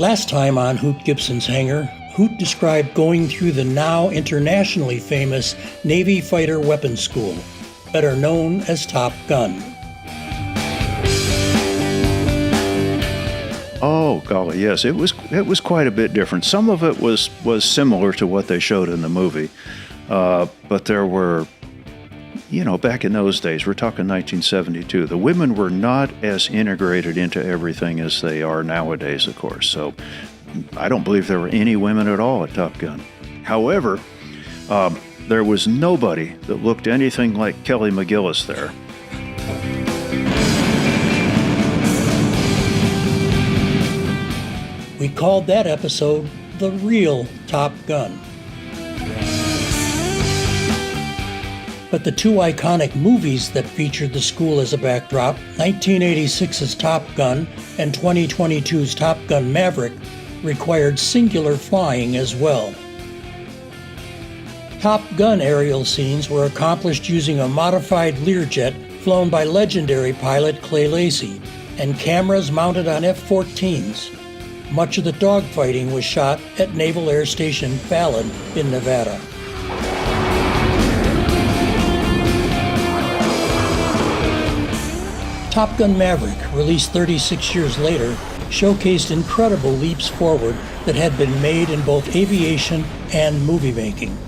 Last time on Hoot Gibson's Hangar, Hoot described going through the now internationally famous Navy Fighter Weapons School, better known as Top Gun. Oh, golly, yes. It was quite a bit different. Some of it was similar to what they showed in the movie, but there were, back in those days, we're talking 1972, the women were not as integrated into everything as they are nowadays, of course. So I don't believe there were any women at all at Top Gun. However, there was nobody that looked anything like Kelly McGillis there. We called that episode The Real Top Gun. But the two iconic movies that featured the school as a backdrop, 1986's Top Gun and 2022's Top Gun Maverick, required singular flying as well. Top Gun aerial scenes were accomplished using a modified Learjet flown by legendary pilot Clay Lacy and cameras mounted on F-14s. Much of the dogfighting was shot at Naval Air Station Fallon in Nevada. Top Gun Maverick, released 36 years later, showcased incredible leaps forward that had been made in both aviation and movie making.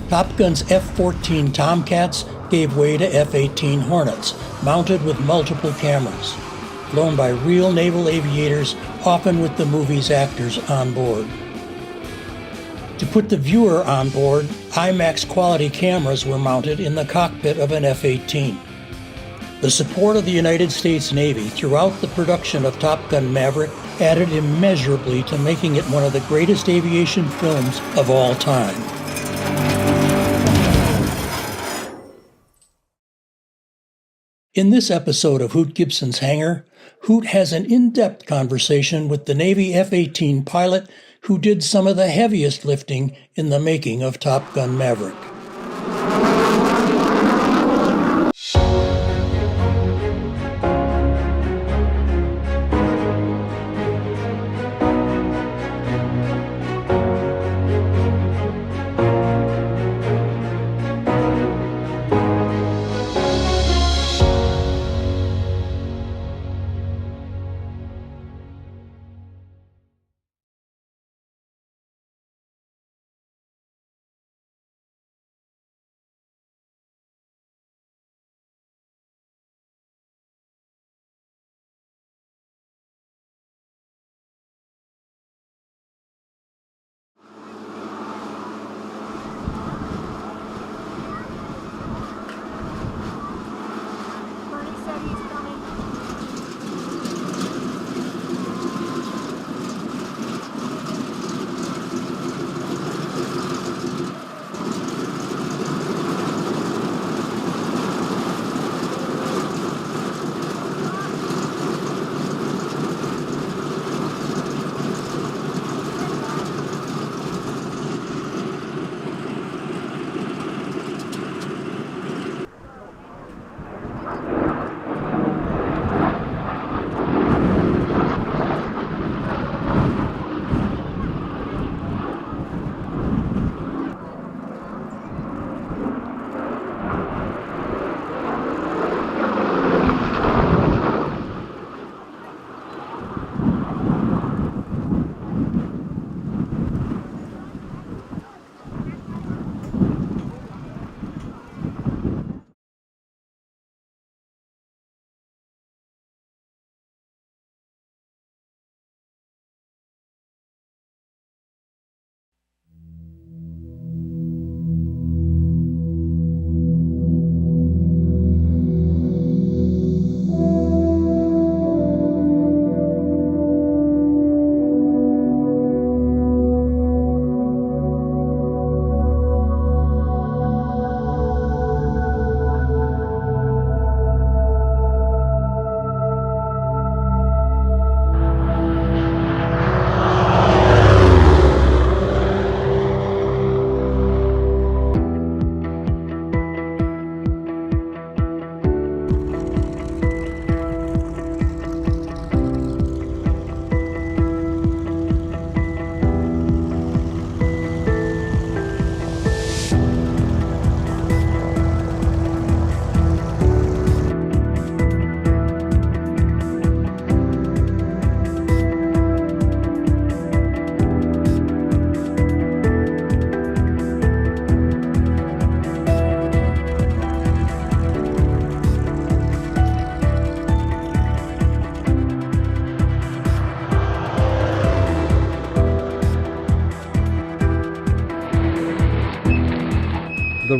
Top Gun's F-14 Tomcats gave way to F-18 Hornets, mounted with multiple cameras, flown by real naval aviators, often with the movie's actors on board. To put the viewer on board, IMAX quality cameras were mounted in the cockpit of an F-18. The support of the United States Navy throughout the production of Top Gun Maverick added immeasurably to making it one of the greatest aviation films of all time. In this episode of Hoot Gibson's Hangar, Hoot has an in-depth conversation with the Navy F-18 pilot who did some of the heaviest lifting in the making of Top Gun Maverick.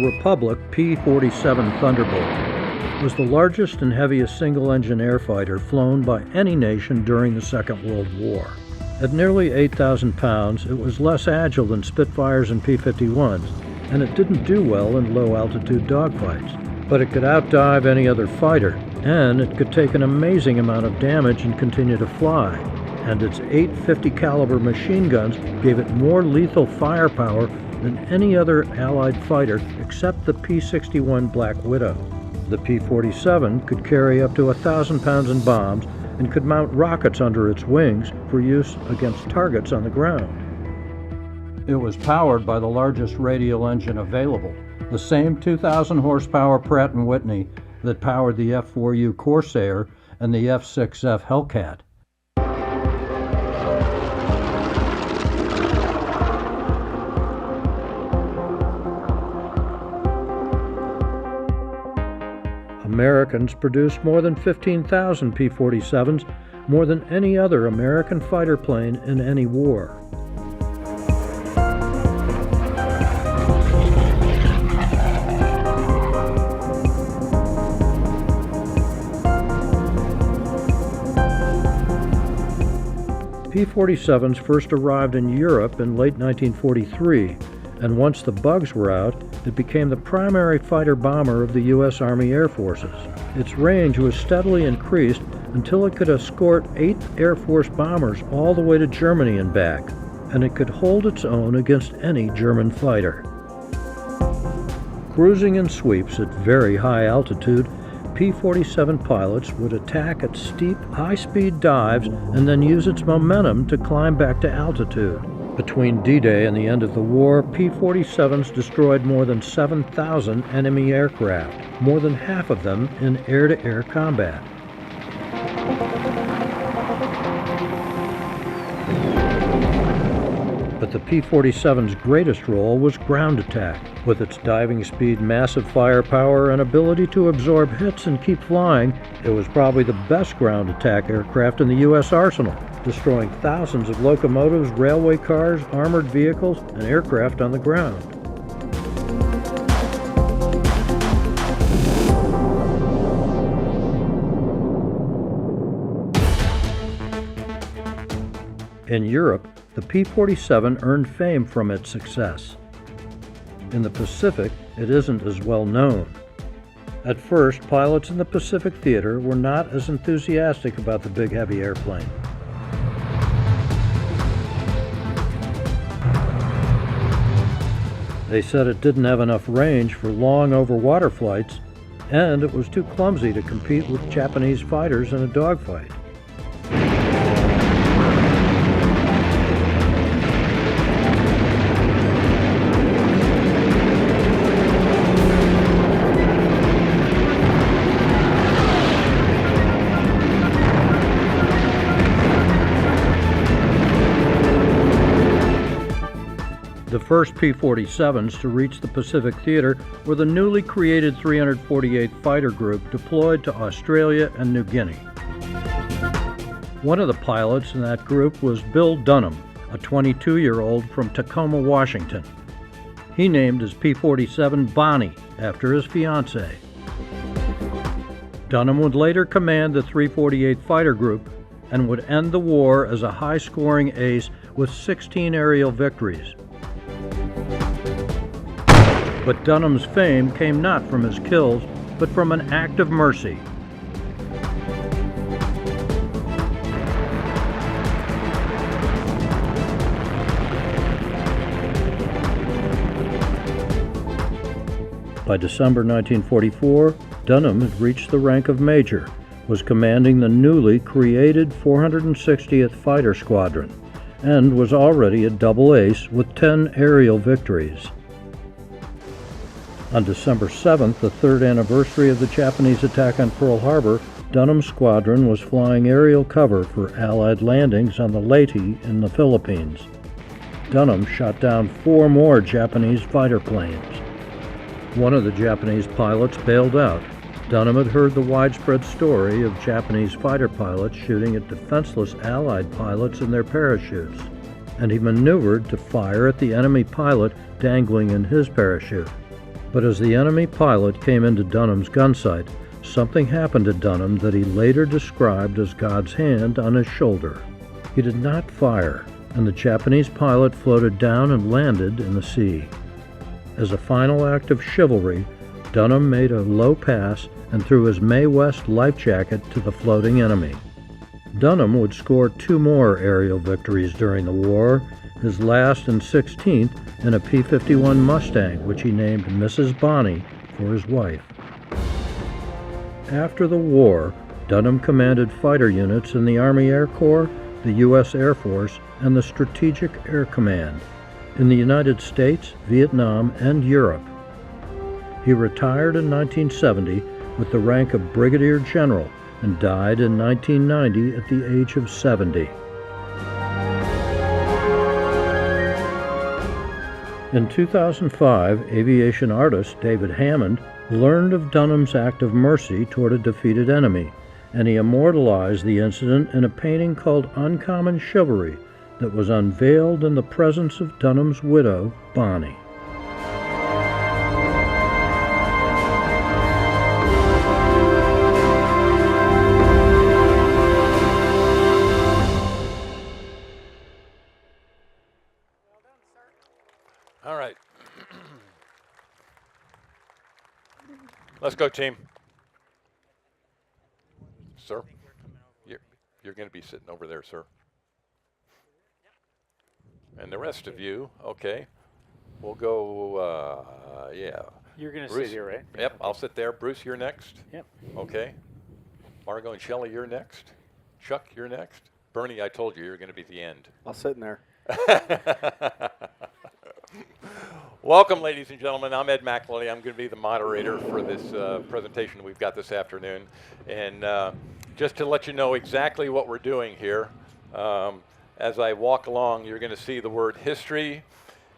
Fairchild-Republic P-47 Thunderbolt was the largest and heaviest single-engine airfighter flown by any nation during the Second World War. At nearly 8,000 pounds, it was less agile than Spitfires and P-51s, and it didn't do well in low-altitude dogfights. But it could outdive any other fighter, and it could take an amazing amount of damage and continue to fly. And its 850 caliber machine guns gave it more lethal firepower than any other Allied fighter except the P-61 Black Widow. The P-47 could carry up to 1,000 pounds in bombs and could mount rockets under its wings for use against targets on the ground. It was powered by the largest radial engine available, the same 2,000 horsepower Pratt & Whitney that powered the F-4U Corsair and the F-6F Hellcat. Americans produced more than 15,000 P-47s, more than any other American fighter plane in any war. P-47s first arrived in Europe in late 1943, and once the bugs were out, it became the primary fighter bomber of the U.S. Army Air Forces. Its range was steadily increased until it could escort 8 Air Force bombers all the way to Germany and back, and it could hold its own against any German fighter. Cruising in sweeps at very high altitude, P-47 pilots would attack at steep, high-speed dives and then use its momentum to climb back to altitude. Between D-Day and the end of the war, P-47s destroyed more than 7,000 enemy aircraft, more than half of them in air-to-air combat. But the P-47's greatest role was ground attack. With its diving speed, massive firepower, and ability to absorb hits and keep flying, it was probably the best ground attack aircraft in the U.S. arsenal, destroying thousands of locomotives, railway cars, armored vehicles, and aircraft on the ground. In Europe, the P-47 earned fame from its success. In the Pacific, it isn't as well known. At first, pilots in the Pacific theater were not as enthusiastic about the big heavy airplane. They said it didn't have enough range for long overwater flights, and it was too clumsy to compete with Japanese fighters in a dogfight. The first P-47s to reach the Pacific theater were the newly created 348th Fighter Group deployed to Australia and New Guinea. One of the pilots in that group was Bill Dunham, a 22-year-old from Tacoma, Washington. He named his P-47 Bonnie after his fiancée. Dunham would later command the 348th Fighter Group and would end the war as a high-scoring ace with 16 aerial victories. But Dunham's fame came not from his kills, but from an act of mercy. By December 1944, Dunham had reached the rank of major, was commanding the newly created 460th Fighter Squadron, and was already a double ace with 10 aerial victories. On December 7th, the third anniversary of the Japanese attack on Pearl Harbor, Dunham's squadron was flying aerial cover for Allied landings on the Leyte in the Philippines. Dunham shot down 4 more Japanese fighter planes. One of the Japanese pilots bailed out. Dunham had heard the widespread story of Japanese fighter pilots shooting at defenseless Allied pilots in their parachutes, and he maneuvered to fire at the enemy pilot dangling in his parachute. But as the enemy pilot came into Dunham's gun sight, something happened to Dunham that he later described as God's hand on his shoulder. He did not fire, and the Japanese pilot floated down and landed in the sea. As a final act of chivalry, Dunham made a low pass and threw his Mae West life jacket to the floating enemy. Dunham would score 2 more aerial victories during the war, his last and 16th in a P-51 Mustang, which he named Mrs. Bonnie for his wife. After the war, Dunham commanded fighter units in the Army Air Corps, the U.S. Air Force, and the Strategic Air Command in the United States, Vietnam, and Europe. He retired in 1970 with the rank of Brigadier General and died in 1990 at the age of 70. In 2005, aviation artist David Hammond learned of Dunham's act of mercy toward a defeated enemy, and he immortalized the incident in a painting called Uncommon Chivalry that was unveiled in the presence of Dunham's widow, Bonnie. All right. Let's go, team. Sir? You're going to be sitting over there, sir. And the rest of you, okay. We'll go, yeah. You're going to Bruce, sit here, right? Yep, I'll sit there. Bruce, you're next. Yep. Okay. Margot and Shelley, you're next. Chuck, you're next. Bernie, I told you you're going to be at the end. I'll sit in there. Welcome, ladies and gentlemen. I'm Ed McElhenney. I'm going to be the moderator for this presentation we've got this afternoon. And just to let you know exactly what we're doing here, as I walk along, you're going to see the word history,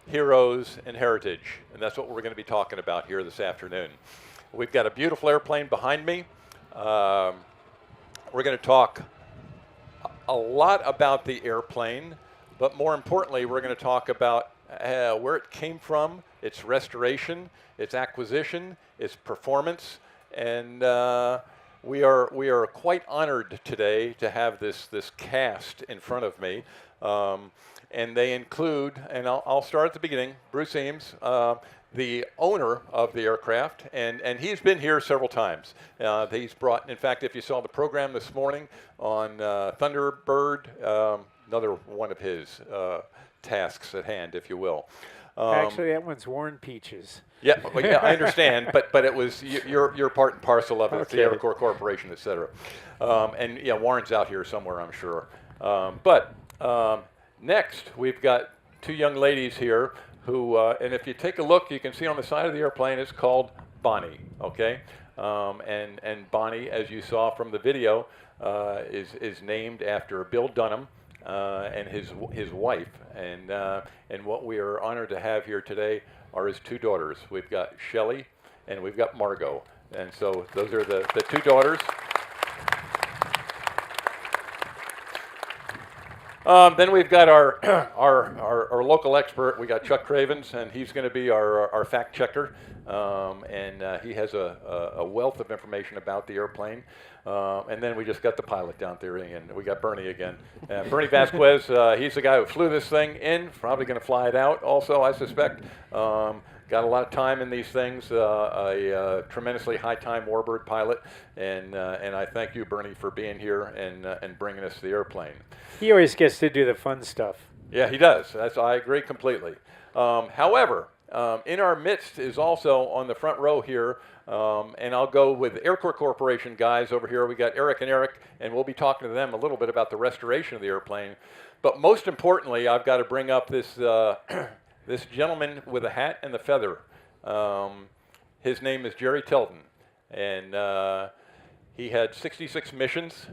heroes, and heritage. And that's what we're going to be talking about here this afternoon. We've got a beautiful airplane behind me. We're going to talk a lot about the airplane, but more importantly, we're going to talk about where it came from, its restoration, its acquisition, its performance, and we are quite honored today to have this cast in front of me, and they include, and I'll start at the beginning, Bruce Eames, the owner of the aircraft, and he's been here several times. He's brought, in fact, if you saw the program this morning on Thunderbird, another one of his tasks at hand, if you will. Actually, that one's Warren Peaches. Yeah, well, yeah, I understand, but it was you're part and parcel of it, Okay. the Aerocorps Corporation, et cetera. And yeah, Warren's out here somewhere, I'm sure. But next, we've got 2 young ladies here who, and if you take a look, you can see on the side of the airplane, it's called Bonnie, okay? And Bonnie, as you saw from the video, is named after Bill Dunham, and his wife, and what we are honored to have here today are his 2 daughters. We've got Shelley and we've got Margot, and so those are the 2 daughters. Then we've got our local expert. We got Chuck Cravens, and he's going to be our fact checker, and he has a wealth of information about the airplane. And then we just got the pilot down there, and we got Bernie again. Bernie Vasquez, he's the guy who flew this thing in, probably going to fly it out also, I suspect. Got a lot of time in these things, a tremendously high-time Warbird pilot, and I thank you, Bernie, for being here and bringing us the airplane. He always gets to do the fun stuff. Yeah, he does. I agree completely. However, in our midst is also on the front row here, and I'll go with the Aircorps Corporation guys over here. We got Eric, and we'll be talking to them a little bit about the restoration of the airplane. But most importantly, I've got to bring up this this gentleman with a hat and the feather. His name is Jerry Tilden, and he had 66 missions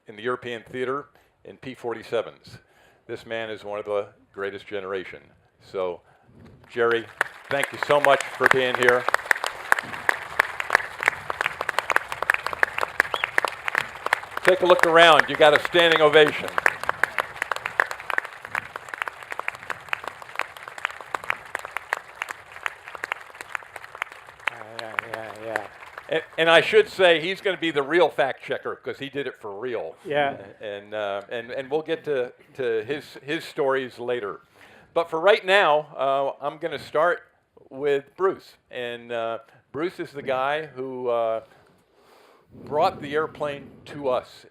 in the European theater in P-47s. This man is one of the greatest generation. So, Jerry, thank you so much for being here. Take a look around. You got a standing ovation. Yeah. And I should say he's going to be the real fact checker because he did it for real. Yeah. And we'll get to his stories later. But for right now, I'm going to start with Bruce. And Bruce is the guy who brought the airplane to us.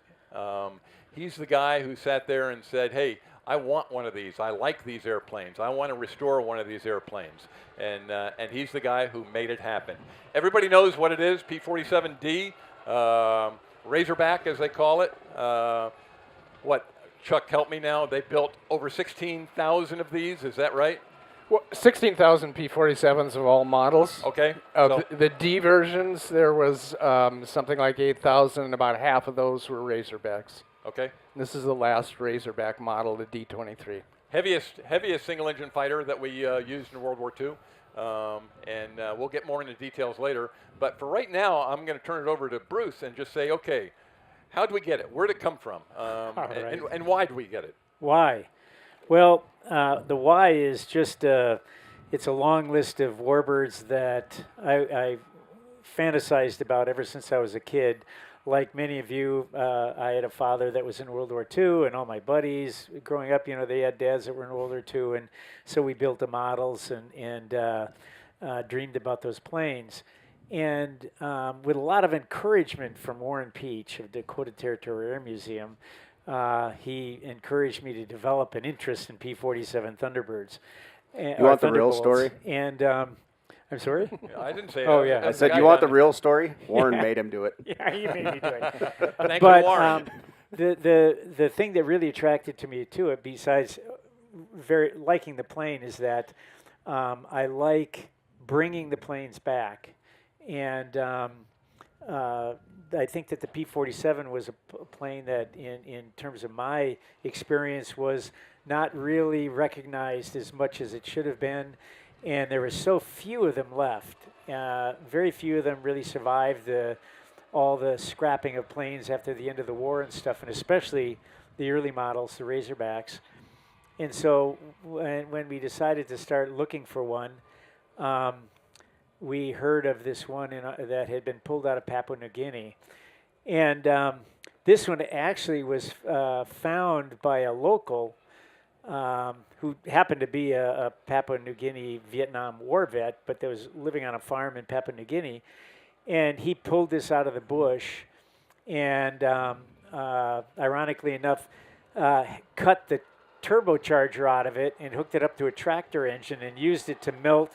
He's the guy who sat there and said, hey, I want one of these. I like these airplanes. I want to restore one of these airplanes. And he's the guy who made it happen. Everybody knows what it is, P-47D, Razorback as they call it. Chuck, help me now. They built over 16,000 of these, is that right? Well, 16,000 P-47s of all models. Okay. The D versions, there was something like 8,000, and about half of those were Razorbacks. Okay. This is the last Razorback model, the D-23. Heaviest single-engine fighter that we used in World War II. And we'll get more into details later. But for right now, I'm going to turn it over to Bruce and just say, okay, how did we get it? Where did it come from? And why did we get it? Why? Well, the why is just, it's a long list of Warbirds that I fantasized about ever since I was a kid. Like many of you, I had a father that was in World War II, and all my buddies growing up, they had dads that were in World War II, and so we built the models and dreamed about those planes. And with a lot of encouragement from Warren Peach of Dakota Territorial Air Museum, he encouraged me to develop an interest in P-47 Thunderbirds. You want the real story? And I'm sorry? I didn't say Oh, that. yeah. I said, you want the real story? Warren made him do it. Yeah, he made me do it. Thank you, Warren. The thing that really attracted me to it, besides very liking the plane, is that I like bringing the planes back. And I think that the P-47 was a plane that, in terms of my experience, was not really recognized as much as it should have been. And there were so few of them left. Very few of them really survived all the scrapping of planes after the end of the war and stuff, and especially the early models, the Razorbacks. And so when we decided to start looking for one, we heard of this one that had been pulled out of Papua New Guinea. And this one actually was found by a local who happened to be a Papua New Guinea Vietnam War vet, but that was living on a farm in Papua New Guinea. And he pulled this out of the bush and, ironically enough, cut the turbocharger out of it and hooked it up to a tractor engine and used it to melt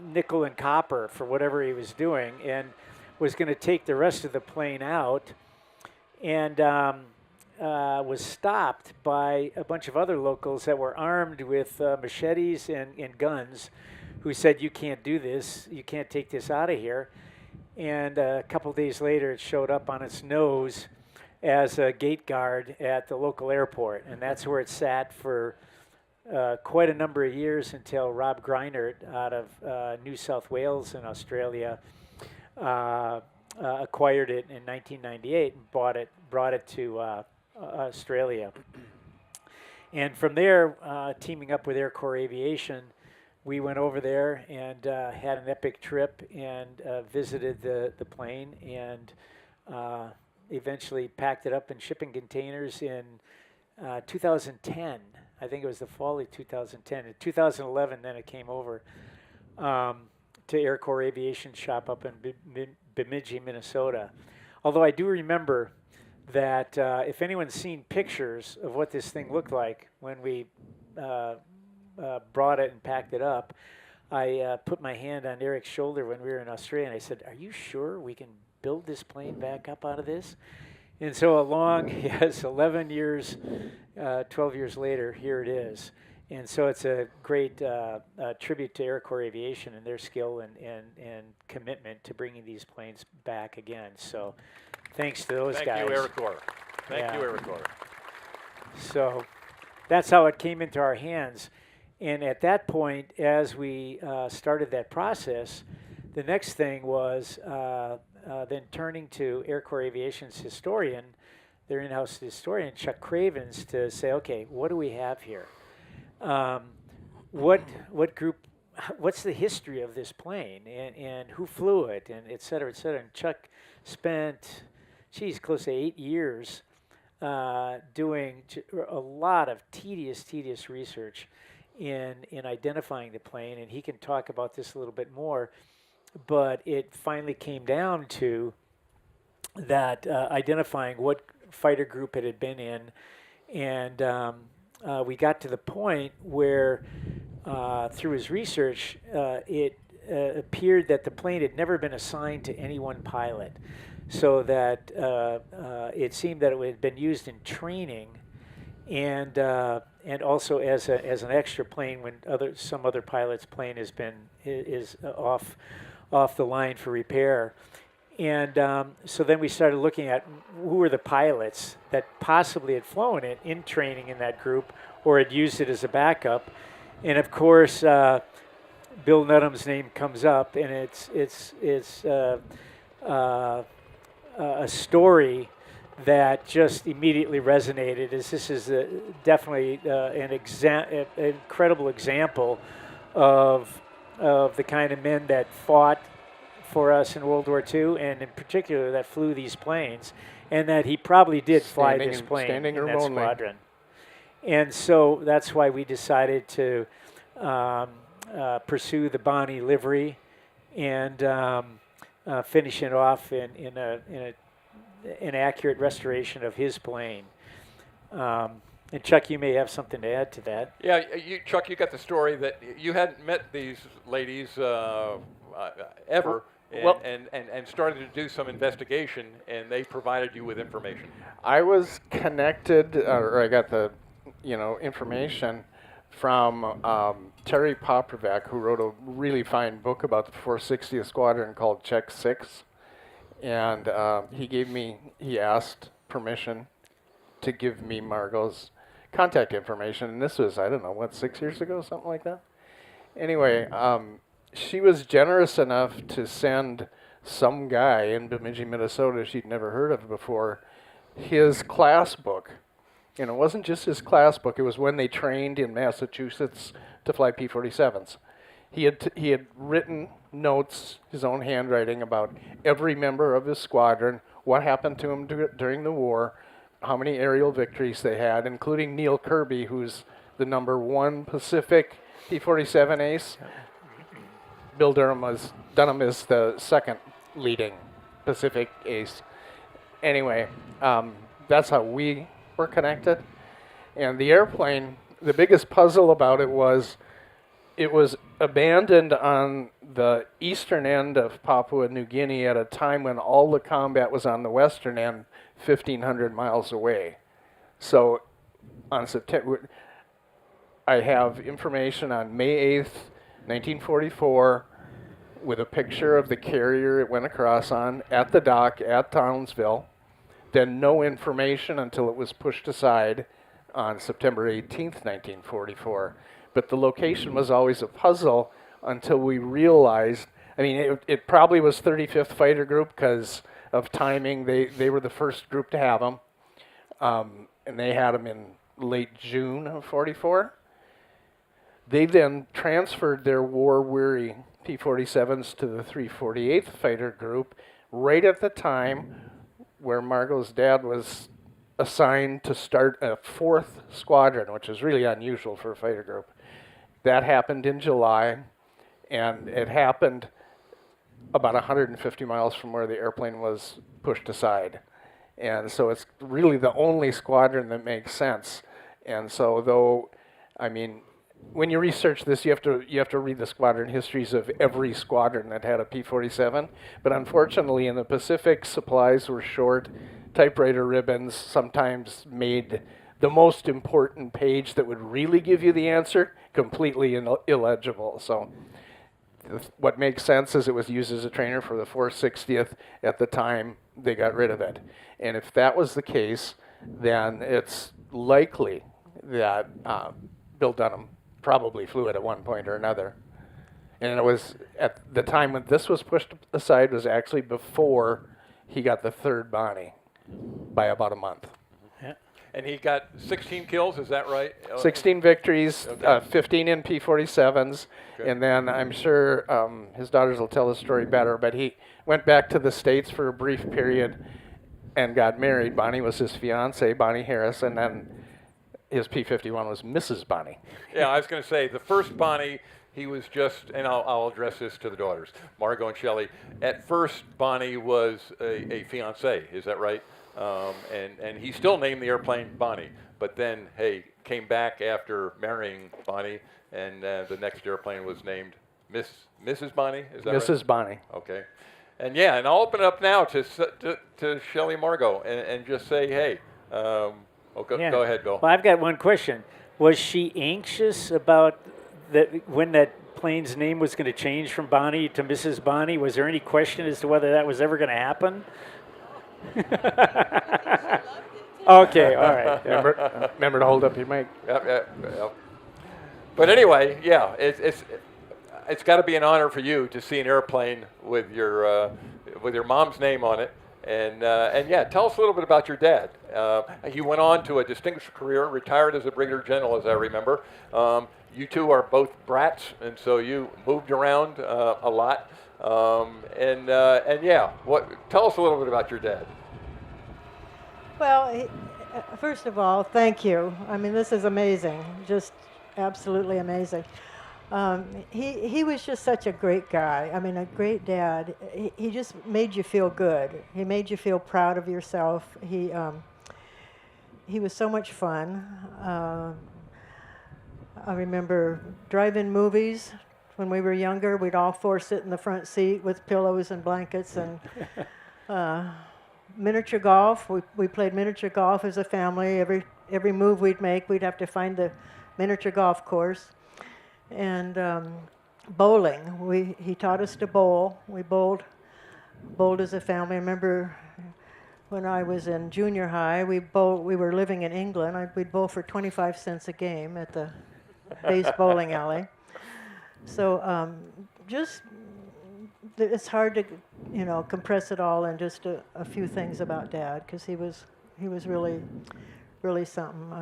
nickel and copper for whatever he was doing, and was going to take the rest of the plane out. And was stopped by a bunch of other locals that were armed with machetes and guns, who said, you can't do this, you can't take this out of here. And a couple days later, it showed up on its nose as a gate guard at the local airport, and that's where it sat for quite a number of years until Rob Greinert out of New South Wales in Australia acquired it in 1998 and brought it to Australia. And from there, teaming up with Air Corps Aviation, we went over there and had an epic trip and visited the plane, and eventually packed it up in shipping containers in 2010. I think it was the fall of 2010. In 2011, then it came over to Air Corps Aviation shop up in Bemidji, Minnesota. Although I do remember that if anyone's seen pictures of what this thing looked like when we brought it and packed it up, I put my hand on Eric's shoulder when we were in Australia, and I said, are you sure we can build this plane back up out of this? And so 11 years, 12 years later, here it is. And so it's a great tribute to Air Corps Aviation and their skill and commitment to bringing these planes back again. So thanks to those guys. Thank you, Air Corps. Thank you, Air Corps. So that's how it came into our hands. And at that point, as we started that process, the next thing was then turning to Air Corps Aviation's historian, their in-house historian, Chuck Cravens, to say, okay, what do we have here? What group, what's the history of this plane and who flew it and et cetera, et cetera. And Chuck spent, close to 8 years doing a lot of tedious research in identifying the plane, and he can talk about this a little bit more. But it finally came down to that identifying what fighter group it had been in, and we got to the point where through his research it appeared that the plane had never been assigned to any one pilot, so that it seemed that it had been used in training and also as an extra plane when some other pilot's plane is off the line for repair. And so then we started looking at who were the pilots that possibly had flown it in training in that group or had used it as a backup. And of course, Bill Nutham's name comes up, and it's a story that just immediately resonated. This is definitely an incredible example of the kind of men that fought for us in World War II, and in particular that flew these planes, and that he probably did fly this plane in that squadron. And so that's why we decided to pursue the Bonnie livery and finish it off in an accurate restoration of his plane. And Chuck, you may have something to add to that. Yeah, Chuck, you got the story that you hadn't met these ladies ever, and started to do some investigation, and they provided you with information. I was connected, or I got the information from Terry Popovec, who wrote a really fine book about the 460th Squadron called Check 6. And he asked permission to give me Margot's contact information. And this was, 6 years ago, something like that? Anyway, she was generous enough to send some guy in Bemidji, Minnesota she'd never heard of before, his class book. And it wasn't just his class book, it was when they trained in Massachusetts to fly P-47s. He had written notes, his own handwriting, about every member of his squadron, what happened to him during the war, how many aerial victories they had, including Neil Kirby, who's the #1 Pacific P-47 ace. Bill Dunham is the second leading Pacific ace. Anyway, that's how we were connected. And the airplane, the biggest puzzle about it was abandoned on the eastern end of Papua New Guinea at a time when all the combat was on the western end, 1,500 miles away. So on September, I have information on May 8th, 1944, with a picture of the carrier it went across on at the dock at Townsville. Then no information until it was pushed aside on September 18th, 1944. But the location was always a puzzle until we realized, it probably was 35th Fighter Group because of timing. They were the first group to have them, and they had them in late June of 44. They then transferred their war-weary P-47s to the 348th Fighter Group right at the time where Margot's dad was assigned to start a 4th squadron, which is really unusual for a fighter group. That happened in July, and it happened about 150 miles from where the airplane was pushed aside. And so it's really the only squadron that makes sense. And so when you research this, you have to read the squadron histories of every squadron that had a P-47. But unfortunately, in the Pacific, supplies were short. Typewriter ribbons sometimes made the most important page that would really give you the answer completely illegible. So what makes sense is it was used as a trainer for the 460th at the time they got rid of it. And if that was the case, then it's likely that Bill Dunham probably flew it at one point or another. And it was at the time when this was pushed aside was actually before he got the 3rd Bonnie by about a month. Yeah. And he got 16 kills, is that right? 16 victories, Okay. 15 in P-47s, Okay. and then I'm sure his daughters will tell the story better, but he went back to the States for a brief period and got married. Bonnie was his fiancée, Bonnie Harris, and then his P-51 was Mrs. Bonnie. Yeah, I was going to say, the first Bonnie, he was just, and I'll address this to the daughters, Margot and Shelley. At first, Bonnie was a fiancée, is that right? And he still named the airplane Bonnie, but then, hey, came back after marrying Bonnie, and the next airplane was named Mrs. Bonnie, is that right? Mrs. Bonnie. Okay. And yeah, and I'll open it up now to Shelley Margot and just say, hey, go ahead, Bill. Well, I've got one question. Was she anxious about when that plane's name was going to change from Bonnie to Mrs. Bonnie? Was there any question as to whether that was ever going to happen? Okay, all right. Remember to hold up your mic. Yep. But anyway, yeah, it's got to be an honor for you to see an airplane with your mom's name on it. And yeah, tell us a little bit about your dad. He went on to a distinguished career, retired as a brigadier general, as I remember. You two are both brats, and so you moved around a lot. And yeah, tell us a little bit about your dad. Well, first of all, thank you. I mean, this is amazing, just absolutely amazing. He was just such a great guy. I mean, a great dad. He just made you feel good. He made you feel proud of yourself. He was so much fun. I remember driving movies when we were younger. We'd all four sit in the front seat with pillows and blankets and miniature golf. We played miniature golf as a family. Every move we'd make, we'd have to find the miniature golf course. And bowling. He taught us to bowl. We bowled as a family. I remember when I was in junior high, we were living in England. We'd bowl for 25 cents a game at the base bowling alley. So it's hard to, compress it all in just a few things about Dad, because he was really, really something.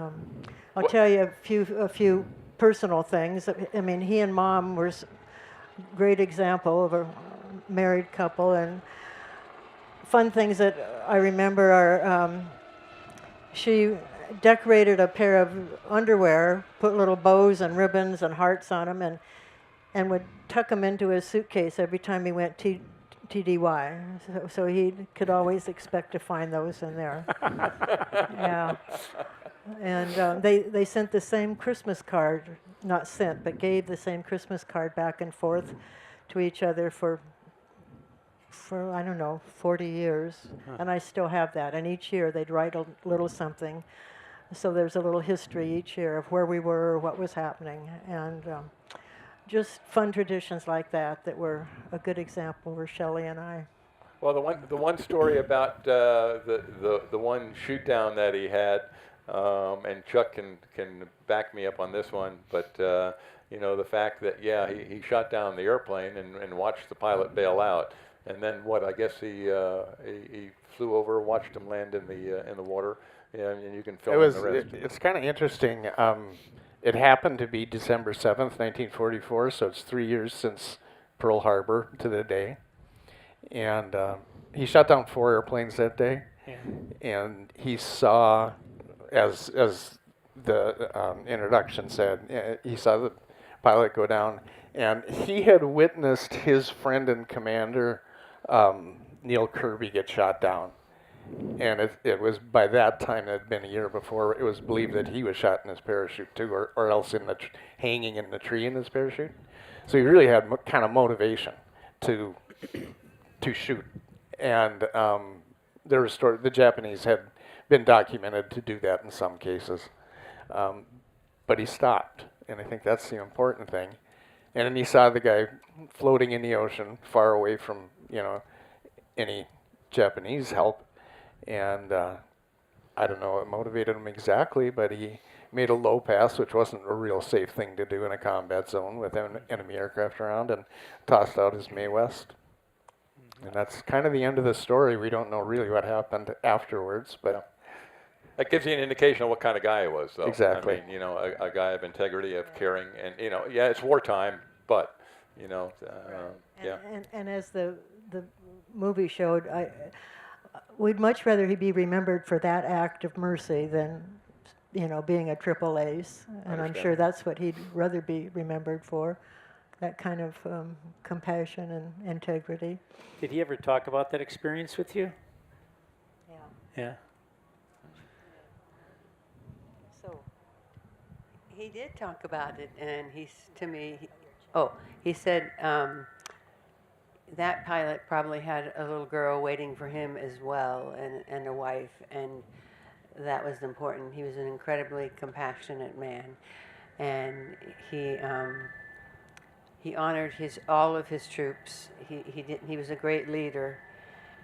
I'll tell you a few personal things. I mean, he and Mom were a great example of a married couple, and fun things that I remember are she decorated a pair of underwear, put little bows and ribbons and hearts on them, and would tuck them into his suitcase every time he went TDY. So he could always expect to find those in there. Yeah. And they sent the same Christmas card, not sent, but gave the same Christmas card back and forth to each other for I don't know, 40 years. And I still have that. And each year they'd write a little something. So there's a little history each year of where we were, what was happening. And just fun traditions like that were a good example for Shelley and I. Well, the one story about the one shoot down that he had, and Chuck can back me up on this one, but the fact that he shot down the airplane and watched the pilot bail out, and then I guess he flew over, watched him land in the water, and you can fill in the rest. It's kind of interesting. It happened to be December 7th, 1944, so it's 3 years since Pearl Harbor to the day. And he shot down 4 airplanes that day. Yeah. And he saw, as the introduction said, he saw the pilot go down. And he had witnessed his friend and commander, Neil Kirby, get shot down. And it was by that time, it had been a year before, it was believed that he was shot in his parachute too, or else in hanging in the tree in his parachute. So he really had kind of motivation to shoot. And the Japanese had been documented to do that in some cases. But he stopped, and I think that's the important thing. And then he saw the guy floating in the ocean, far away from any Japanese help. And I don't know what motivated him exactly, but he made a low pass, which wasn't a real safe thing to do in a combat zone with enemy aircraft around, and tossed out his Mae West. And that's kind of the end of the story. We don't know really what happened afterwards, but That gives you an indication of what kind of guy he was, though. Exactly. I mean, you know, a guy of integrity, of caring, and, you know, yeah, it's wartime, but, you know, yeah. And as the movie showed, we'd much rather he be remembered for that act of mercy than, you know, being a triple ace. And I'm sure that's what he'd rather be remembered for, that kind of compassion and integrity. Did he ever talk about that experience with you? Yeah. Yeah. So he did talk about it, and he said that pilot probably had a little girl waiting for him as well, and a wife, and that was important. He was an incredibly compassionate man, and he honored all of his troops. He was a great leader.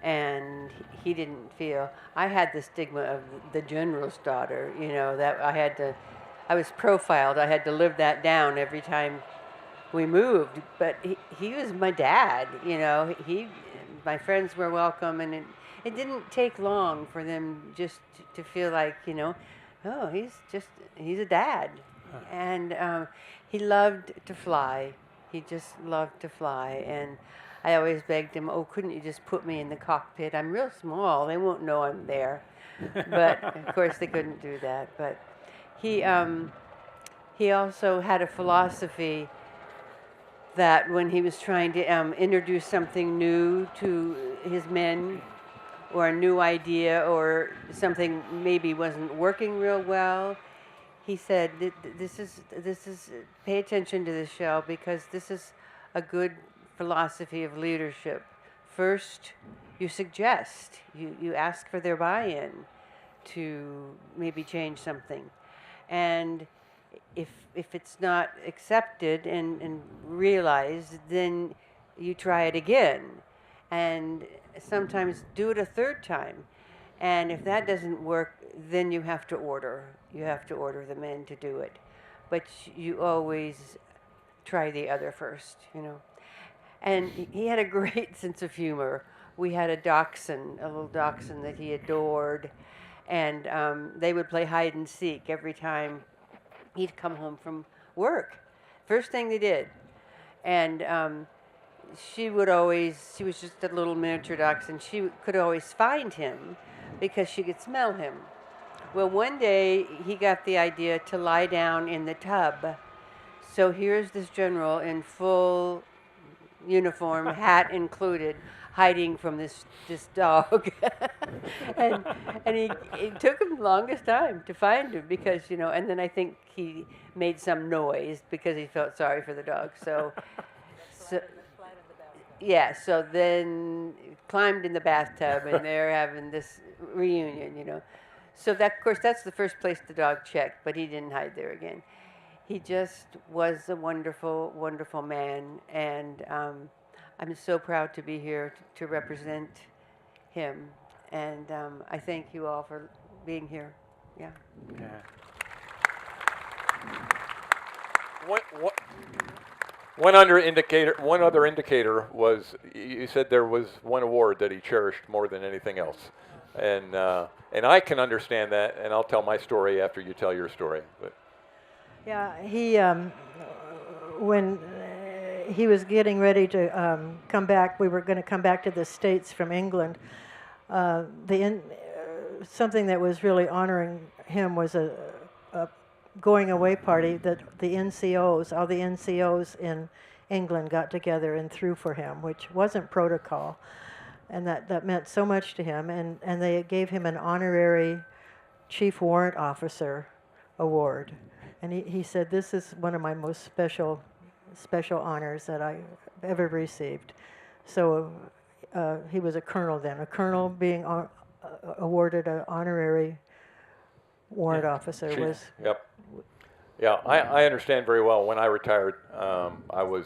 And he didn't feel, I had the stigma of the general's daughter, you know, that I was profiled. I had to live that down every time we moved. But he was my dad, you know. My friends were welcome, and it didn't take long for them just to feel like, you know, oh, he's a dad. And he loved to fly. He just loved to fly. And I always begged him, oh, couldn't you just put me in the cockpit? I'm real small. They won't know I'm there. But, of course, they couldn't do that. But he also had a philosophy that when he was trying to introduce something new to his men, or a new idea, or something maybe wasn't working real well, he said, this is pay attention to this, Shell, because this is a good philosophy of leadership. First, you suggest, you ask for their buy-in to maybe change something. And if it's not accepted and realized, then you try it again. And sometimes do it a third time. And if that doesn't work, then you have to order. You have to order the men to do it. But you always try the other first, you know. And he had a great sense of humor. We had a little dachshund that he adored. And they would play hide and seek every time he'd come home from work. First thing they did. And she was just a little miniature dachshund. She could always find him because she could smell him. Well, one day he got the idea to lie down in the tub. So here's this general in full uniform, hat included, hiding from this dog. and it took him the longest time to find him because, you know, and then I think he made some noise because he felt sorry for the dog. So yeah, so then climbed in the bathtub, and they're having this reunion, you know. So that, of course, that's the first place the dog checked, but he didn't hide there again. He just was a wonderful, wonderful man, and I'm so proud to be here to represent him. And I thank you all for being here. Yeah. One other indicator was, you said there was one award that he cherished more than anything else. And I can understand that, and I'll tell my story after you tell your story. But. Yeah, he, when he was getting ready to come back, we were going to come back to the States from England. Something that was really honoring him was a going away party that the NCOs, all the NCOs in England got together and threw for him, which wasn't protocol. And that meant so much to him. And they gave him an honorary Chief Warrant Officer award. And he said, this is one of my most special honors that I ever received. So he was a colonel then. A colonel being awarded an honorary warrant officer was... Yep. Yeah, I understand very well. When I retired, I was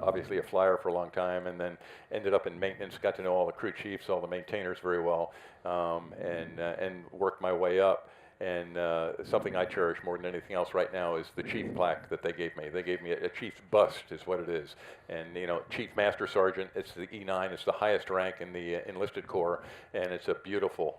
obviously a flyer for a long time, and then ended up in maintenance. Got to know all the crew chiefs, all the maintainers very well, and worked my way up. And something I cherish more than anything else right now is the chief plaque that they gave me. They gave me a chief's bust, is what it is. And you know, Chief Master Sergeant. It's the E9. It's the highest rank in the enlisted corps, and it's a beautiful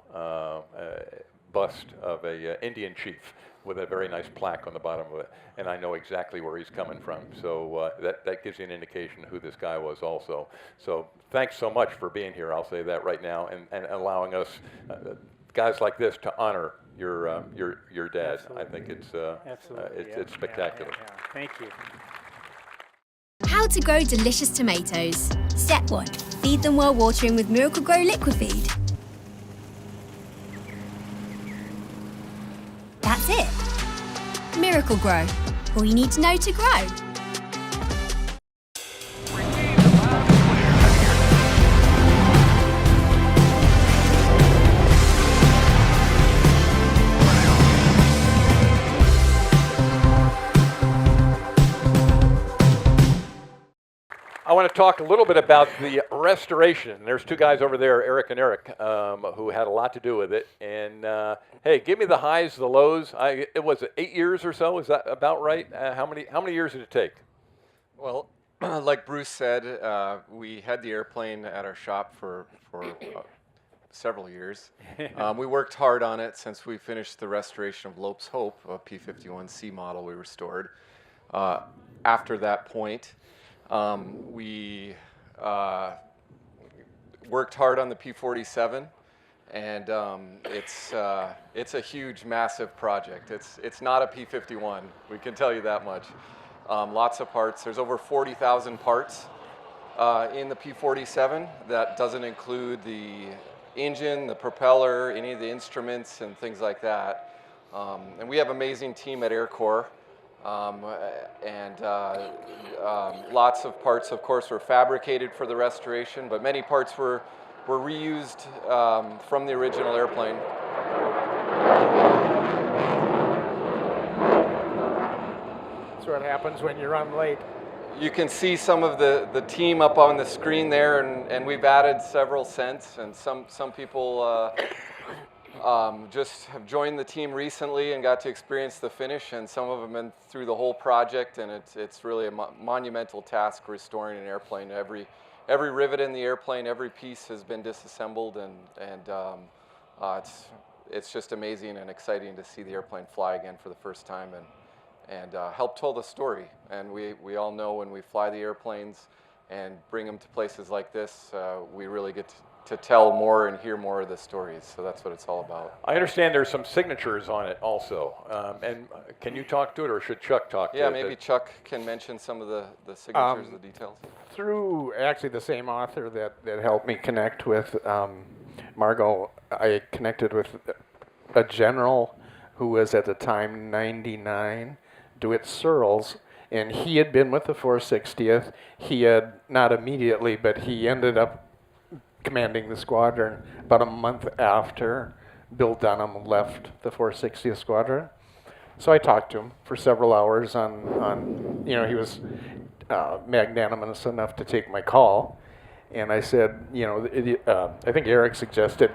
bust of a Indian chief with a very nice plaque on the bottom of it, and I know exactly where he's coming from. So that gives you an indication who this guy was also. So thanks so much for being here, I'll say that right now, and allowing us, guys like this, to honor your dad. Absolutely. I think it's Absolutely. it's spectacular. Yeah. Thank you. How to grow delicious tomatoes. Step 1. Feed them while watering with Miracle Grow Liquid Feed. That's it. Miracle Grow. All you need to know to grow. I want to talk a little bit about the restoration. There's two guys over there, Eric and Eric, who had a lot to do with it. And hey, give me the highs, the lows. It was 8 years or so. Is that about right? How many years did it take? Well, like Bruce said, we had the airplane at our shop for several years. We worked hard on it since we finished the restoration of Lope's Hope, a P-51C model we restored. After that point, we worked hard on the P-47, and it's a huge, massive project. It's not a P-51, we can tell you that much. Lots of parts. There's over 40,000 parts in the P-47. That doesn't include the engine, the propeller, any of the instruments, and things like that. And we have an amazing team at Air Corps. Lots of parts, of course, were fabricated for the restoration, but many parts were reused from the original airplane. That's what happens when you run late. You can see some of the team up on the screen there, and we've added several since, and some people just have joined the team recently and got to experience the finish, and some of them been through the whole project, and it's really a monumental task restoring an airplane. Every rivet in the airplane, every piece has been disassembled, and it's just amazing and exciting to see the airplane fly again for the first time and help tell the story. And we all know when we fly the airplanes and bring them to places like this, we really get to tell more and hear more of the stories. So that's what it's all about. I understand there's some signatures on it also. And can you talk to it, or should Chuck talk to it? Yeah, maybe Chuck can mention some of the signatures, the details. Through actually the same author that helped me connect with Margot, I connected with a general who was at the time 99, DeWitt Searles, and he had been with the 460th. He had, not immediately, but he ended up commanding the squadron about a month after Bill Dunham left the 460th Squadron. So I talked to him for several hours on he was magnanimous enough to take my call. And I said, I think Eric suggested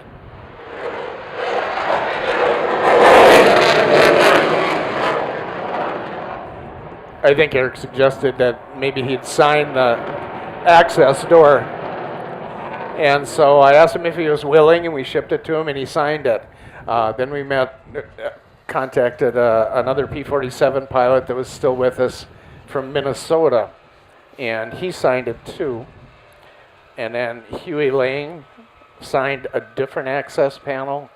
that maybe he'd sign the access door. And so I asked him if he was willing, and we shipped it to him, and he signed it. Then we contacted another P-47 pilot that was still with us from Minnesota, and he signed it too. And then Huey Lang signed a different access panel,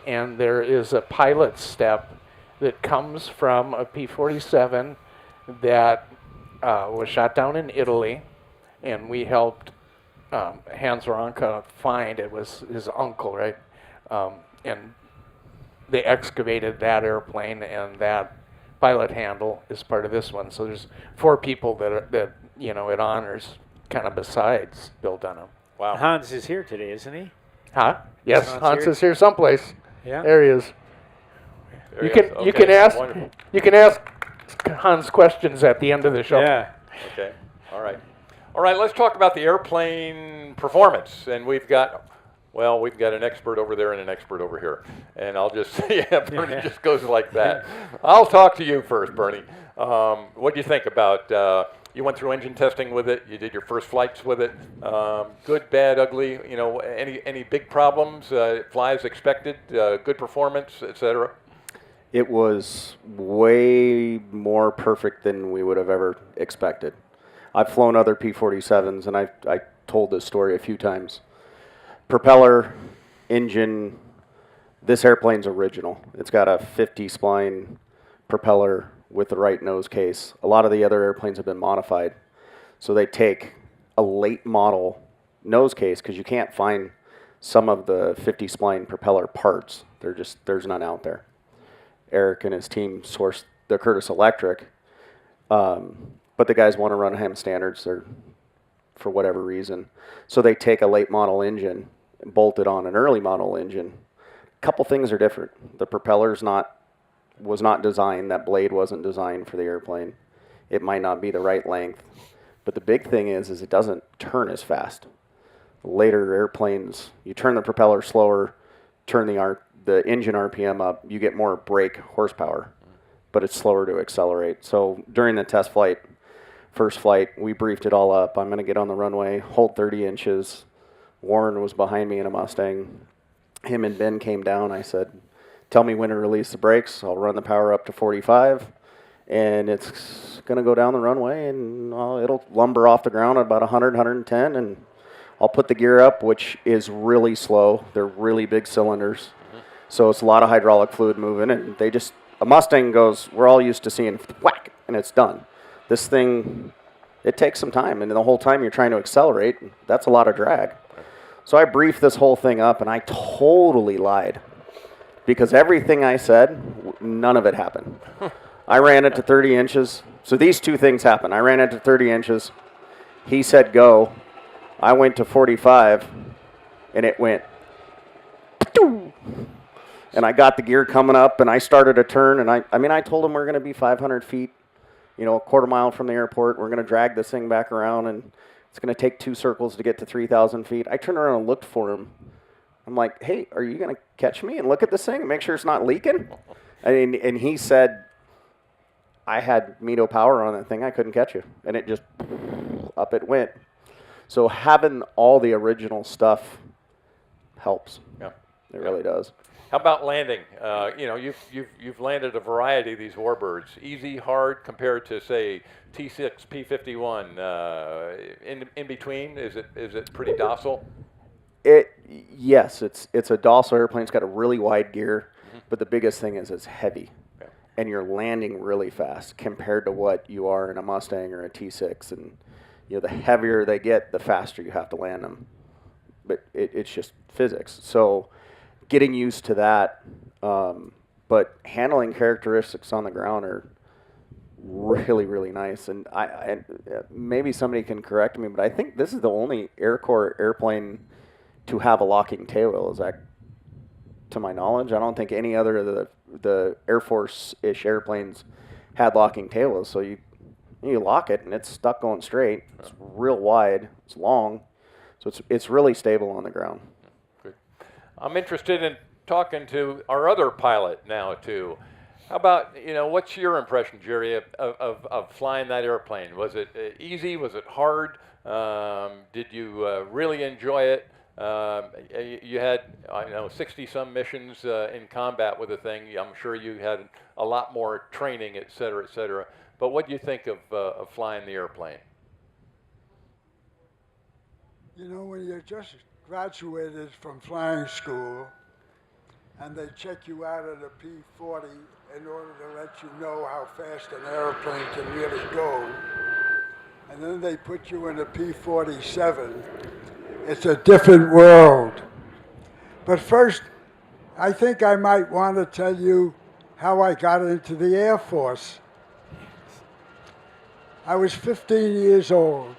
and there is a pilot step that comes from a P-47 that was shot down in Italy, and we helped Hans Waronka find. It was his uncle, right? And they excavated that airplane, and that pilot handle is part of this one. So there's 4 people that it honors, kind of besides Bill Dunham. Wow. Hans is here today, isn't he? Huh? Yes, Hans is here someplace. Yeah. There he is. You can ask Hans questions at the end of the show. Yeah. Okay. All right. Let's talk about the airplane performance, and we've got an expert over there and an expert over here, and I'll just Bernie just goes like that. I'll talk to you first, Bernie. What do you think about You went through engine testing with it. You did your first flights with it. Good, bad, ugly. You know, any big problems? It flies expected. Good performance, etc. It was way more perfect than we would have ever expected. I've flown other P-47s, and I told this story a few times. Propeller, engine. This airplane's original. It's got a 50 spline propeller with the right nose case. A lot of the other airplanes have been modified. So they take a late model nose case, because you can't find some of the 50 spline propeller parts. There's none out there. Eric and his team sourced the Curtis Electric, but the guys want to run HEM standards for whatever reason. So they take a late model engine and bolt it on an early model engine. A couple things are different. The propeller's was not designed, that blade wasn't designed for the airplane. It might not be the right length. But the big thing is it doesn't turn as fast. Later airplanes, you turn the propeller slower, turn the engine RPM up, you get more brake horsepower, but it's slower to accelerate. So during the test flight, first flight, we briefed it all up. I'm going to get on the runway, hold 30 inches. Warren was behind me in a Mustang. Him and Ben came down. I said, tell me when to release the brakes. I'll run the power up to 45, and it's going to go down the runway, and it'll lumber off the ground at about 100, 110, and I'll put the gear up, which is really slow. They're really big cylinders, so it's a lot of hydraulic fluid moving, and a Mustang goes, we're all used to seeing whack, and it's done. This thing, it takes some time, and the whole time you're trying to accelerate, that's a lot of drag. So I briefed this whole thing up, and I totally lied. Because everything I said, none of it happened. I ran it to 30 inches. So these two things happened. I ran it to 30 inches. He said go. I went to 45, and it went. And I got the gear coming up, and I started a turn. And I told him we're going to be 500 feet, a quarter mile from the airport. We're going to drag this thing back around, and it's going to take 2 circles to get to 3,000 feet. I turned around and looked for him. I'm like, hey, are you going to catch me and look at this thing and make sure it's not leaking? And he said, I had Mito power on that thing. I couldn't catch you. And it just, up it went. So having all the original stuff helps. Yeah. It really does. How about landing? You've landed a variety of these Warbirds. Easy, hard, compared to, say, T6, P-51. In between, is it pretty docile? Yes, it's a docile airplane. It's got a really wide gear, but the biggest thing is it's heavy, and you're landing really fast compared to what you are in a Mustang or a T6. And the heavier they get, the faster you have to land them. But it's just physics. So getting used to that, but handling characteristics on the ground are really, really nice. And I maybe somebody can correct me, but I think this is the only Air Corps airplane to have a locking tail wheel. Is that, to my knowledge? I don't think any other of the Air Force-ish airplanes had locking tail wheels. So you lock it and it's stuck going straight. It's real wide. It's long. So it's really stable on the ground. Good. I'm interested in talking to our other pilot now too. How about, what's your impression, Jerry, of flying that airplane? Was it easy? Was it hard? Did you really enjoy it? You had, 60-some missions in combat with the thing. I'm sure you had a lot more training, et cetera, et cetera. But what do you think of flying the airplane? When you just graduated from flying school and they check you out at a P-40 in order to let you know how fast an airplane can really go, and then they put you in a P-47, it's a different world. But first, I think I might want to tell you how I got into the Air Force. I was 15 years old.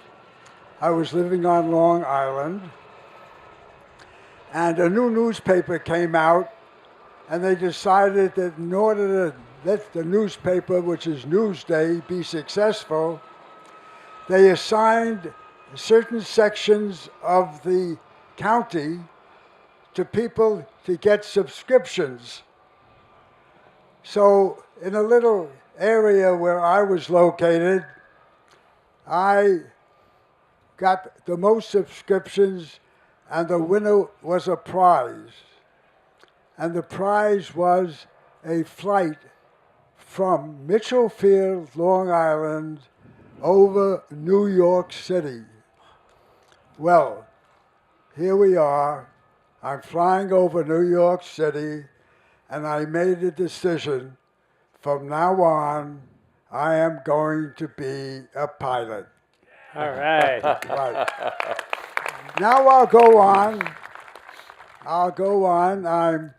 I was living on Long Island, and a new newspaper came out, and they decided that in order to let the newspaper, which is Newsday, be successful, they assigned certain sections of the county to people to get subscriptions. So in a little area where I was located, I got the most subscriptions, and the winner was a prize. And the prize was a flight from Mitchell Field, Long Island, over New York City. Well, here we are. I'm flying over New York City, and I made a decision. From now on, I am going to be a pilot. All right. Right. Now I'll go on. I'm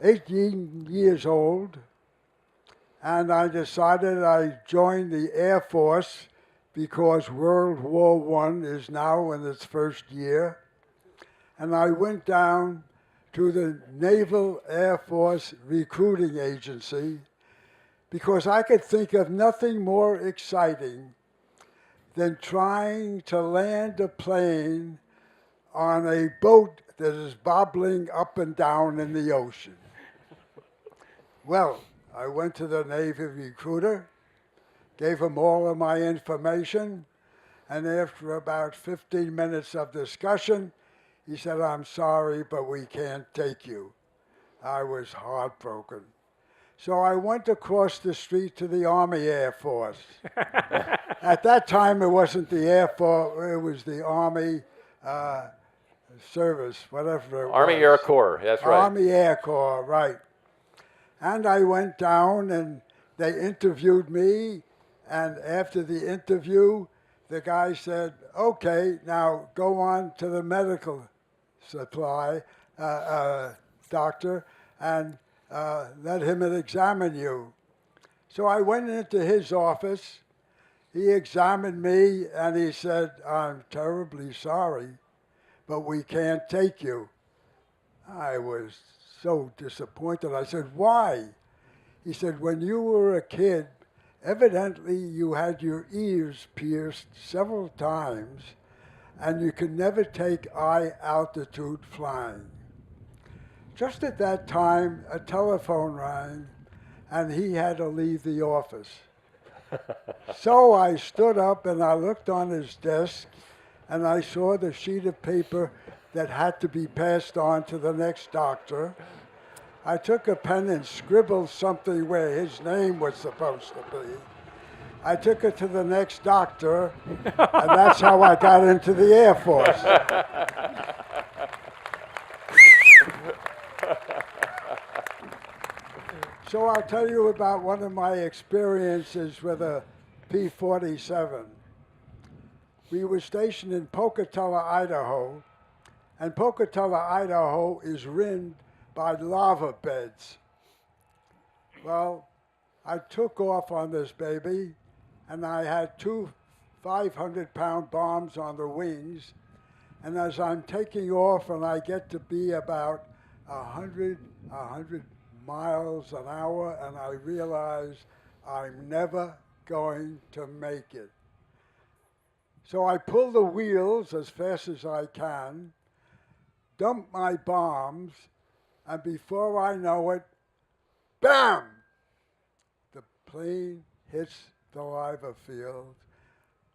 18 years old, and I decided I'd join the Air Force because World War I is now in its first year. And I went down to the Naval Air Force Recruiting Agency because I could think of nothing more exciting than trying to land a plane on a boat that is bobbling up and down in the ocean. Well, I went to the Navy recruiter, gave him all of my information, and after about 15 minutes of discussion, he said, "I'm sorry, but we can't take you." I was heartbroken. So I went across the street to the Army Air Force. At that time, it wasn't the Air Force, it was the Army Service, whatever it was. Army Air Corps, that's right. Army Air Corps, right. And I went down and they interviewed me, and after the interview, the guy said, "Okay, now go on to the medical supply doctor and let him examine you." So I went into his office. He examined me and he said, "I'm terribly sorry, but we can't take you." I was so disappointed. I said, "Why?" He said, "When you were a kid, evidently you had your ears pierced several times and you could never take high altitude flying." Just at that time, a telephone rang and he had to leave the office. So I stood up and I looked on his desk and I saw the sheet of paper that had to be passed on to the next doctor. I took a pen and scribbled something where his name was supposed to be. I took it to the next doctor, and that's how I got into the Air Force. So I'll tell you about one of my experiences with a P-47. We were stationed in Pocatello, Idaho, and Pocatello, Idaho is rimmed by lava beds. Well, I took off on this baby, and I had two 500-pound bombs on the wings, and as I'm taking off and I get to be about 100 miles an hour, and I realize I'm never going to make it. So I pull the wheels as fast as I can, dump my bombs, and before I know it, bam! The plane hits the lava field.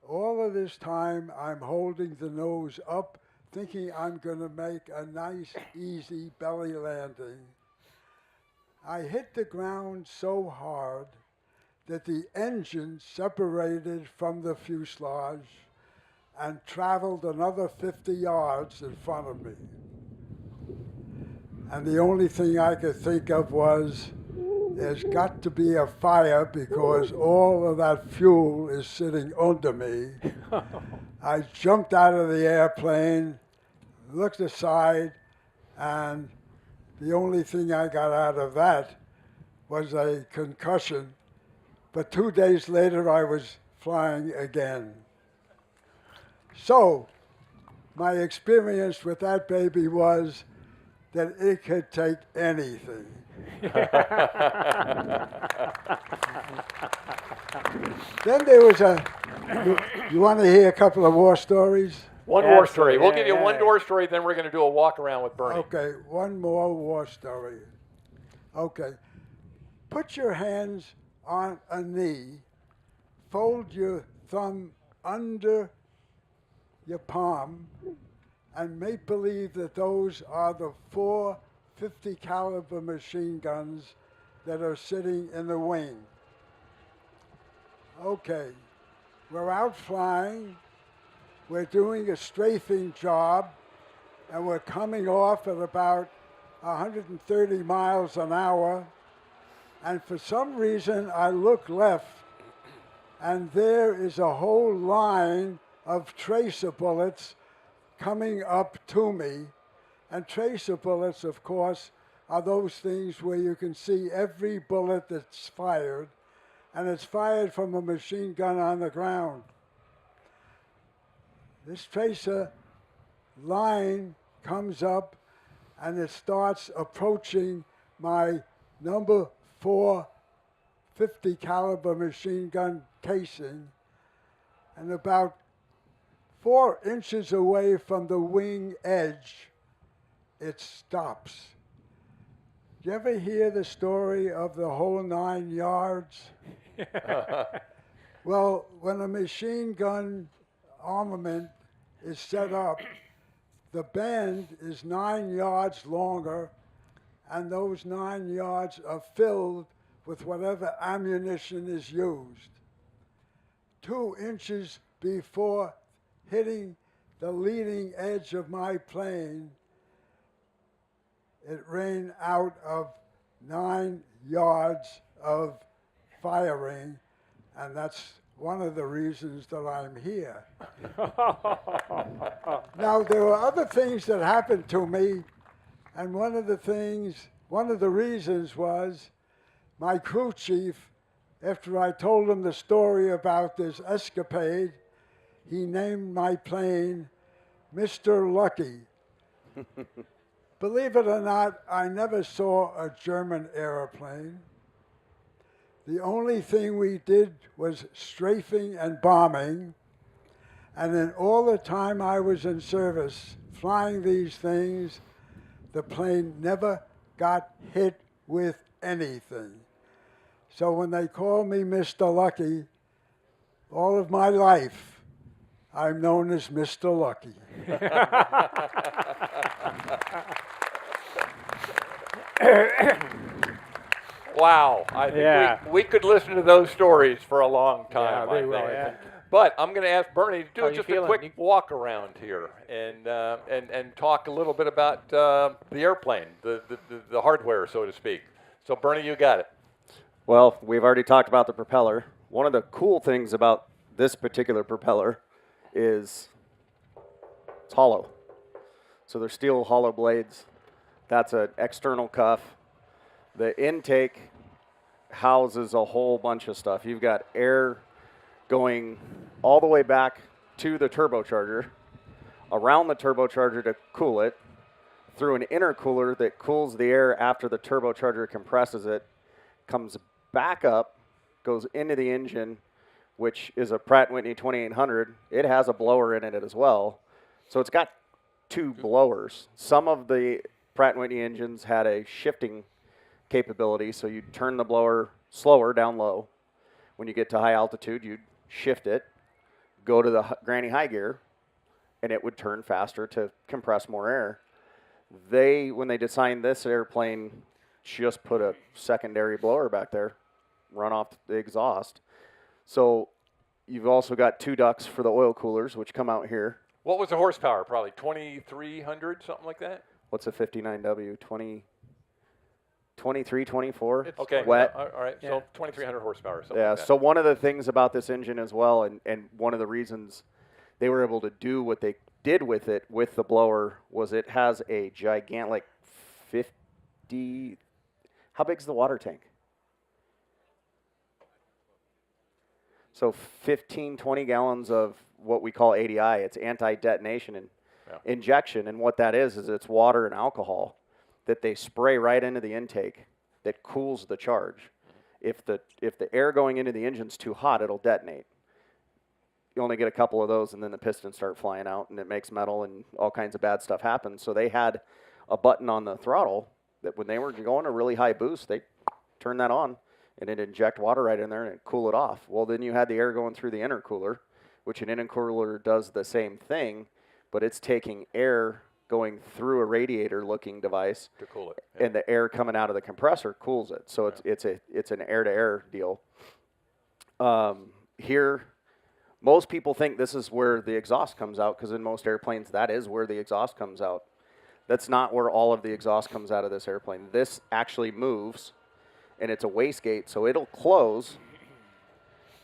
All of this time, I'm holding the nose up, thinking I'm going to make a nice, easy belly landing. I hit the ground so hard that the engine separated from the fuselage and traveled another 50 yards in front of me. And the only thing I could think of was, there's got to be a fire because all of that fuel is sitting under me. I jumped out of the airplane, looked aside, and the only thing I got out of that was a concussion. But 2 days later, I was flying again. So my experience with that baby was that it could take anything. Then there was you want to hear a couple of war stories? One war story. We'll give you one war story, then we're going to do a walk around with Bernie. Okay, one more war story. Okay. Put your hands on a knee, fold your thumb under your palm and make believe that those are the 4 50 caliber machine guns that are sitting in the wing. Okay, we're out flying, we're doing a strafing job, and we're coming off at about 130 miles an hour, and for some reason I look left, and there is a whole line of tracer bullets coming up to me. And tracer bullets, of course, are those things where you can see every bullet that's fired, and it's fired from a machine gun on the ground. This tracer line comes up, and it starts approaching my number 4 50 caliber machine gun casing, and about 4 inches away from the wing edge, it stops. Do you ever hear the story of the whole 9 yards? Well, when a machine gun armament is set up, the band is 9 yards longer, and those 9 yards are filled with whatever ammunition is used. 2 inches before hitting the leading edge of my plane, it rained out of 9 yards of firing, and that's one of the reasons that I'm here. Now, there were other things that happened to me, and one of the reasons was my crew chief, after I told him the story about this escapade, he named my plane Mr. Lucky. Believe it or not, I never saw a German airplane. The only thing we did was strafing and bombing. And in all the time I was in service flying these things, the plane never got hit with anything. So when they call me Mr. Lucky, all of my life, I'm known as Mr. Lucky. Wow. I think we could listen to those stories for a long time. Yeah, they will, I think. But I'm going to ask Bernie to do How you just a feeling? quick walk around here and talk a little bit about the airplane, the hardware, so to speak. So Bernie, you got it. Well, we've already talked about the propeller. One of the cool things about this particular propeller is it's hollow. So they're steel hollow blades. That's an external cuff. The intake houses a whole bunch of stuff. You've got air going all the way back to the turbocharger, around the turbocharger to cool it, through an intercooler that cools the air after the turbocharger compresses it, comes back up, goes into the engine, which is a Pratt & Whitney 2800. It has a blower in it as well. So it's got 2 blowers. Some of the Pratt & Whitney engines had a shifting capability, so you'd turn the blower slower down low. When you get to high altitude, you'd shift it, go to the granny high gear, and it would turn faster to compress more air. When they designed this airplane, just put a secondary blower back there, run off the exhaust. So you've also got 2 ducts for the oil coolers, which come out here. What was the horsepower? Probably 2,300, something like that? What's a 59W? 23, 24? Okay. Wet. All right. Yeah. So 2,300 horsepower. Something Yeah, like that. so one of the things about this engine as well, and one of the reasons they were able to do what they did with it, with the blower, was it has a gigantic, like 50, how big's the water tank? So 15, 20 gallons of what we call ADI. It's anti-detonation and injection, and what that is it's water and alcohol that they spray right into the intake that cools the charge. If the air going into the engine's too hot, it'll detonate. You only get a couple of those, and then the pistons start flying out, and it makes metal, and all kinds of bad stuff happens. So they had a button on the throttle that when they were going a really high boost, they turn that on, and it'd inject water right in there, and it'd cool it off. Well, then you had the air going through the intercooler, which an intercooler does the same thing, but it's taking air going through a radiator-looking device to cool it, and the air coming out of the compressor cools it. So it's an air-to-air deal. Here, most people think this is where the exhaust comes out, because in most airplanes, that is where the exhaust comes out. That's not where all of the exhaust comes out of this airplane. This actually moves, and it's a wastegate, so it'll close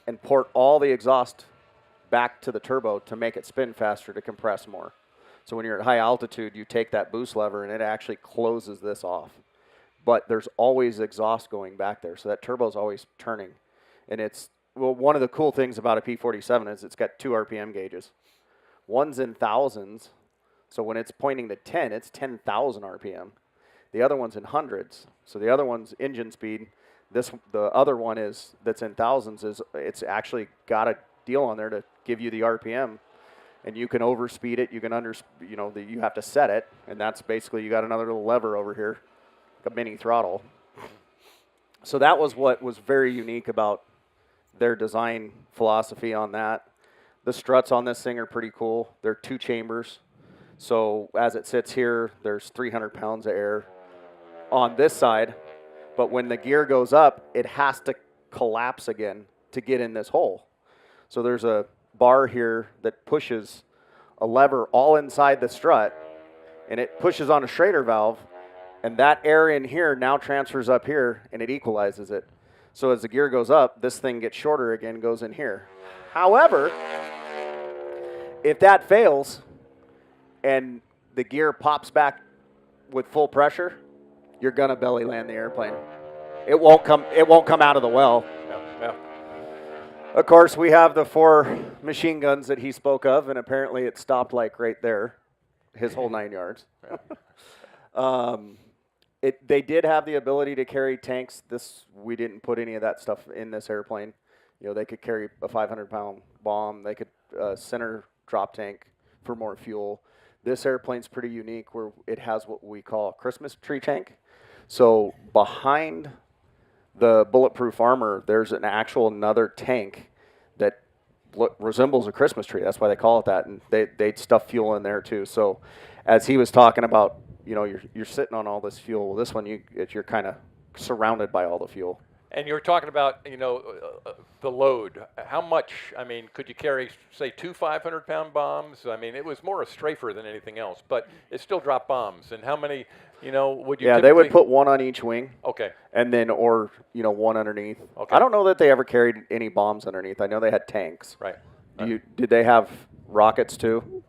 and port all the exhaust back to the turbo to make it spin faster to compress more. So when you're at high altitude, you take that boost lever, and it actually closes this off. But there's always exhaust going back there, so that turbo's always turning. And it's, well, one of the cool things about a P-47 is it's got 2 RPM gauges. One's in thousands, so when it's pointing to 10, it's 10,000 RPM. The other one's in hundreds, so the other one's engine speed. The other one that's in thousands it's actually got a deal on there to give you the RPM, and you can overspeed it. You can you have to set it, and that's basically, you got another little lever over here, like a mini throttle. So that was what was very unique about their design philosophy on that. The struts on this thing are pretty cool. They're 2 chambers. So as it sits here, there's 300 pounds of air on this side. But when the gear goes up, it has to collapse again to get in this hole. So there's a bar here that pushes a lever all inside the strut, and it pushes on a Schrader valve, and that air in here now transfers up here, and it equalizes it. So as the gear goes up, this thing gets shorter again, goes in here. However, if that fails and the gear pops back with full pressure, you're gonna belly land the airplane. It won't come out of the well. Yeah. Of course, we have the 4 machine guns that he spoke of, and apparently it stopped like right there, his whole 9 yards. Yeah. They did have the ability to carry tanks. We didn't put any of that stuff in this airplane. You know, they could carry a 500-pound bomb. They could center drop tank for more fuel. This airplane's pretty unique, where it has what we call a Christmas tree tank. So behind the bulletproof armor, there's an actual another tank that resembles a Christmas tree. That's why they call it that, and they'd stuff fuel in there too. So as he was talking about, you know, you're sitting on all this fuel. This one, you're kind of surrounded by all the fuel. And you were talking about, you know, the load. How much, I mean, could you carry, say, 2 500-pound bombs? I mean, it was more a strafer than anything else, but it still dropped bombs. And how many, you know, would you they would put 1 on each wing. Okay. And then, or, you know, 1 underneath. Okay. I don't know that they ever carried any bombs underneath. I know they had tanks. Right. Did they have rockets too?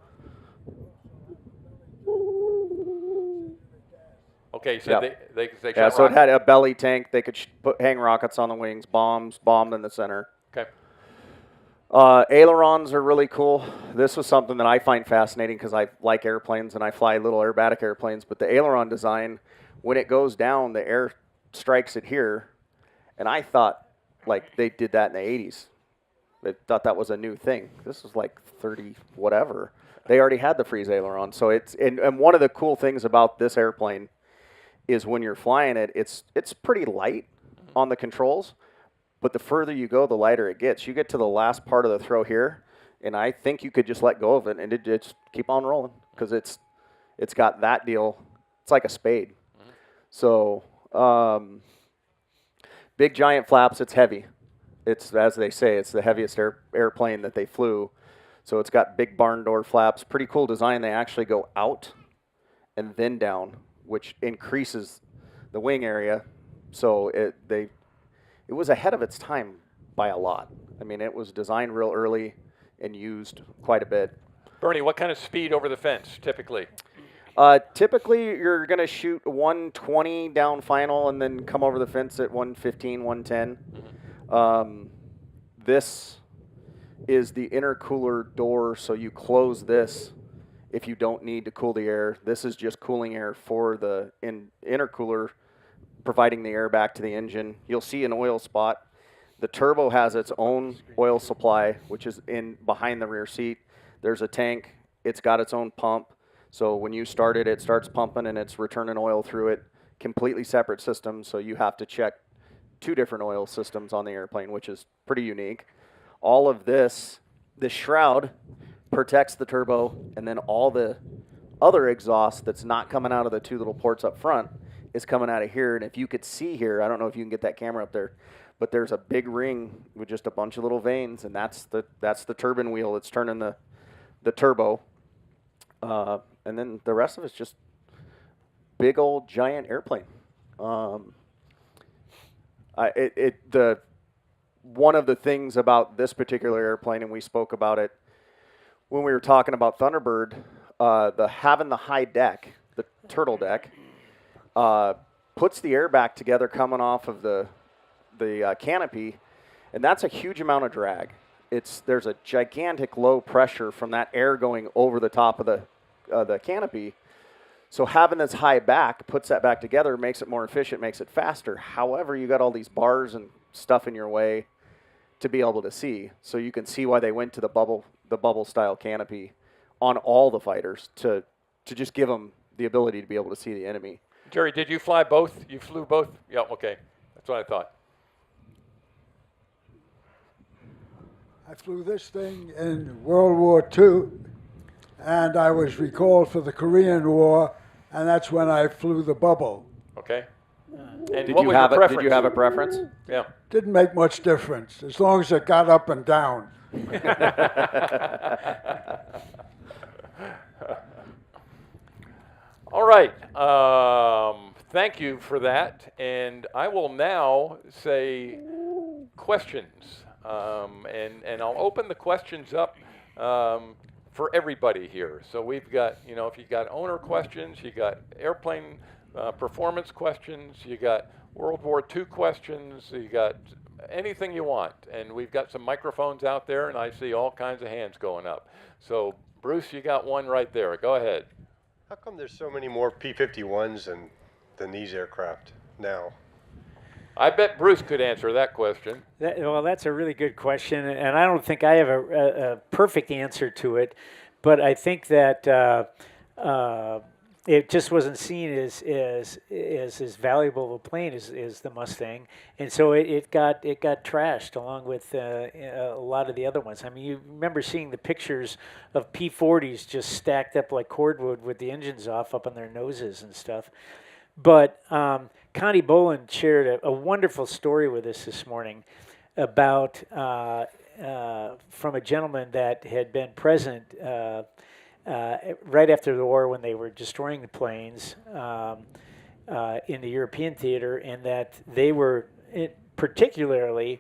Okay, so Yep. they Yeah, shot so it rockets. had a belly tank. They could hang rockets on the wings, bombed in the center. Okay. Ailerons are really cool. This was something that I find fascinating because I like airplanes and I fly little aerobatic airplanes. But the aileron design, when it goes down, the air strikes it here. And I thought, like, they did that in the 80s. They thought that was a new thing. This was like 30 whatever. They already had the freeze aileron. So it's and one of the cool things about this airplane is when you're flying it, it's pretty light on the controls, but the further you go, the lighter it gets. You get to the last part of the throw here, and I think you could just let go of it and it just keep on rolling because it's got that deal. It's like a spade. So big giant flaps. It's heavy. It's, as they say, it's the heaviest airplane that they flew. So it's got big barn door flaps. Pretty cool design. They actually go out and then down, which increases the wing area. So it was ahead of its time by a lot. I mean, it was designed real early and used quite a bit. Bernie, what kind of speed over the fence typically? Typically, you're going to shoot 120 down final and then come over the fence at 115, 110. This is the intercooler door, so you close this if you don't need to cool the air. This is just cooling air for the intercooler, providing the air back to the engine. You'll see an oil spot. The turbo has its own oil supply, which is in behind the rear seat. There's a tank. It's got its own pump. So when you start it, it starts pumping and it's returning oil through it. Completely separate system, so you have to check 2 different oil systems on the airplane, which is pretty unique. All of this the shroud protects the turbo, and then all the other exhaust that's not coming out of the two little ports up front is coming out of here. And if you could see here, I don't know if you can get that camera up there, but there's a big ring with just a bunch of little vanes, and that's the turbine wheel that's turning the turbo. And then the rest of it's just big old giant airplane. One of the things about this particular airplane, and we spoke about it when we were talking about Thunderbird, having the high deck, the turtle deck, puts the air back together coming off of the canopy, and that's a huge amount of drag. There's a gigantic low pressure from that air going over the top of the canopy. So having this high back puts that back together, makes it more efficient, makes it faster. However, you got all these bars and stuff in your way to be able to see. So you can see why they went to the bubble style canopy on all the fighters to just give them the ability to be able to see the enemy. Jerry, did you fly both? You flew both? Yeah, okay. That's what I thought. I flew this thing in World War II, and I was recalled for the Korean War, and that's when I flew the bubble. Okay. And Did what you was have your a, preference? Did you have a preference? Yeah. Didn't make much difference, as long as it got up and down. All right. Thank you for that. And I will now say questions. And I'll open the questions up for everybody here. So we've got, if you got owner questions, you got airplane performance questions, you got World War II questions, you got anything you want. And we've got some microphones out there, and I see all kinds of hands going up. So Bruce, you got one right there. Go ahead. How come there's so many more P-51s than these aircraft now? I bet Bruce could answer that question. Well, that's a really good question, and I don't think I have a perfect answer to it, but I think that it just wasn't seen as valuable of a plane as the Mustang, and so it got trashed along with a lot of the other ones. I mean, you remember seeing the pictures of P-40s just stacked up like cordwood with the engines off up on their noses and stuff. But Connie Boland shared a wonderful story with us this morning about from a gentleman that had been present right after the war when they were destroying the planes in the European theater, and that they were particularly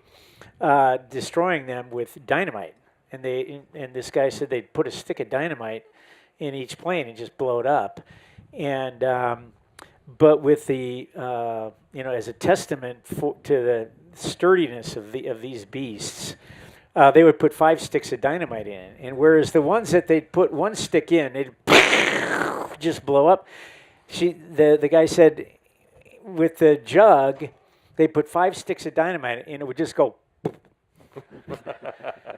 destroying them with dynamite. And this guy said they'd put a stick of dynamite in each plane and just blow it up. And but with the as a testament to the sturdiness of these beasts, they would put 5 sticks of dynamite in, and whereas the ones that they'd put 1 stick in, they'd just blow up. The guy said, with the jug, they put 5 sticks of dynamite, and it would just go.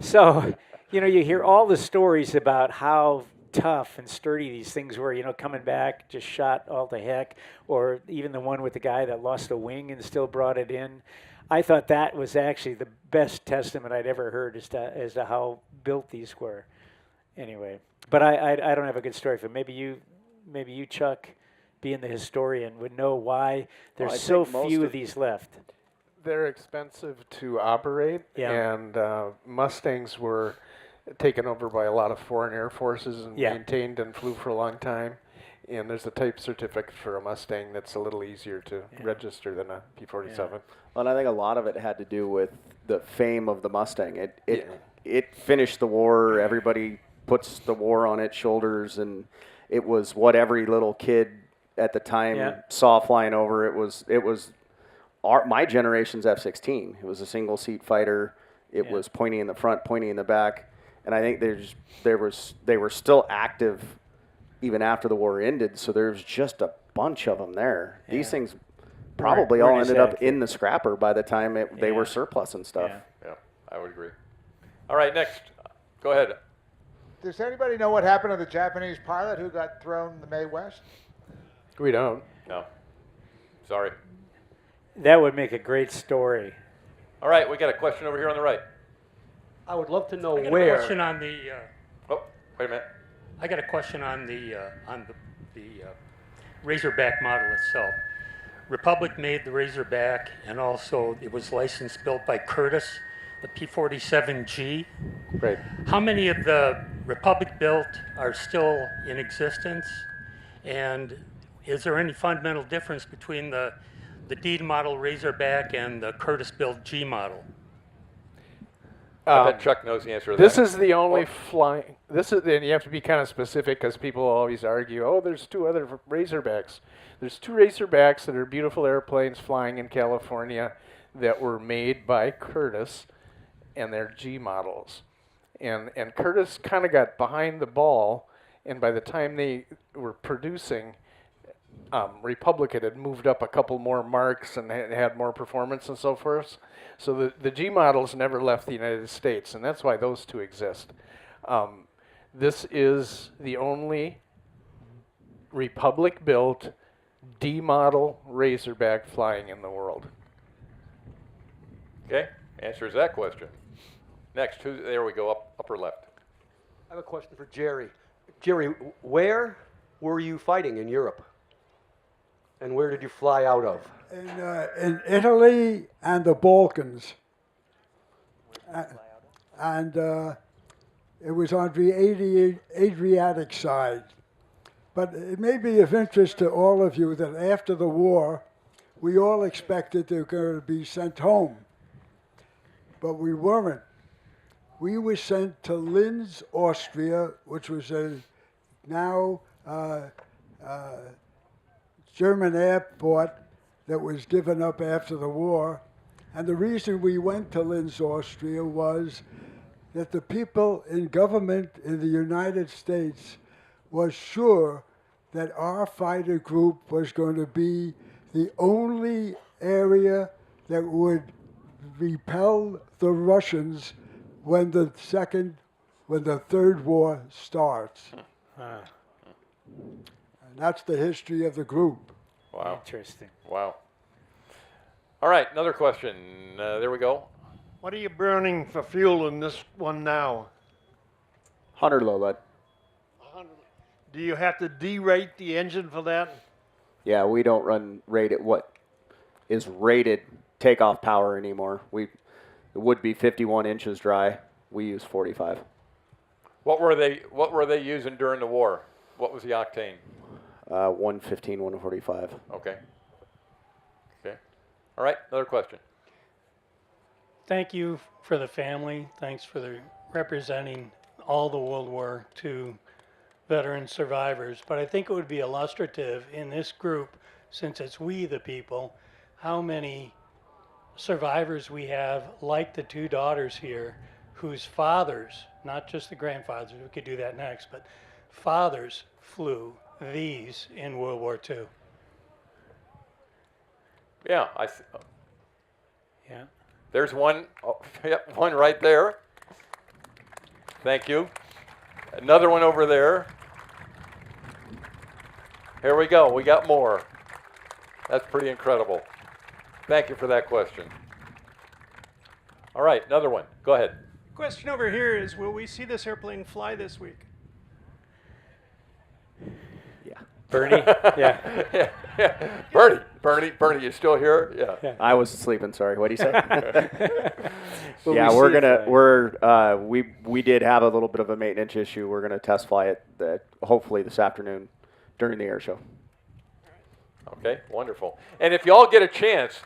So, you hear all the stories about how tough and sturdy these things were, coming back, just shot all to heck, or even the one with the guy that lost a wing and still brought it in. I thought that was actually the best testament I'd ever heard as to how built these were. Anyway, but I don't have a good story for it. Maybe you, Chuck, being the historian, would know why there's so few of these left. They're expensive to operate, and Mustangs were taken over by a lot of foreign air forces and maintained and flew for a long time. And there's a type certificate for a Mustang that's a little easier to register than a P-47. Well, and I think a lot of it had to do with the fame of the Mustang. It finished the war. Everybody puts the war on its shoulders, and it was what every little kid at the time saw flying over. It was my generation's F-16. It was a single seat fighter. It was pointing in the front, pointing in the back. And I think they were still active even after the war ended, so there's just a bunch of them there. Yeah. These things probably all ended up in the scrapper by the time they were surplus and stuff. Yeah, I would agree. All right, next. Go ahead. Does anybody know what happened to the Japanese pilot who got thrown in the Mae West? We don't. No. Sorry. That would make a great story. All right, we got a question over here on the right. I would love to know I got where. a question on the. Oh, wait a minute. I got a question on the Razorback model itself. Republic made the Razorback, and also it was licensed built by Curtiss, the P-47G. Right. How many of the Republic built are still in existence? And is there any fundamental difference between the D model Razorback and the Curtiss built G model? I bet Chuck knows the answer to This that. is the only flying. This is, and you have to be kind of specific because people always argue, oh, there's two other Razorbacks. There's two Razorbacks that are beautiful airplanes flying in California that were made by Curtiss, and they're G models. And Curtiss kind of got behind the ball, and by the time they were producing, Republic had moved up a couple more marks and had more performance and so forth. So the G models never left the United States, and that's why those two exist. This is the only Republic-built D model Razorback flying in the world. Okay, answers that question. Next, there we go, upper left. I have a question for Jerry. Jerry, where were you fighting in Europe? And where did you fly out of? In Italy and the Balkans. And it was on the Adriatic side. But it may be of interest to all of you that after the war, we all expected they were going to be sent home. But we weren't. We were sent to Linz, Austria, which was a now German airport that was given up after the war. And the reason we went to Linz, Austria was that the people in government in the United States was sure that our fighter group was going to be the only area that would repel the Russians when the third war starts. And that's the history of the group. Wow. Interesting. Wow. All right, another question. There we go. What are you burning for fuel in this one now? 100 low lead. Do you have to derate the engine for that? Yeah, we don't run rated what is rated takeoff power anymore. It would be 51 inches dry. We use 45. What were they using during the war? What was the octane? 115, 145. Okay. Okay. All right, another question. Thank you for the family. Thanks for representing all the World War II veteran survivors. But I think it would be illustrative in this group, since it's we the people, how many survivors we have, like the two daughters here, whose fathers, not just the grandfathers, we could do that next, but fathers flew these in World War II. Yeah, yeah. There's one. Oh, yep, one right there. Thank you. Another one over there. Here we go. We got more. That's pretty incredible. Thank you for that question. All right, another one. Go ahead. Question over here is, will we see this airplane fly this week? Bernie? Yeah. Yeah. Bernie, you still here? Yeah. I was sleeping. Sorry. What do you say? Will yeah, we we did have a little bit of a maintenance issue. We're gonna test fly it hopefully this afternoon during the air show. Okay, wonderful. And if you all get a chance,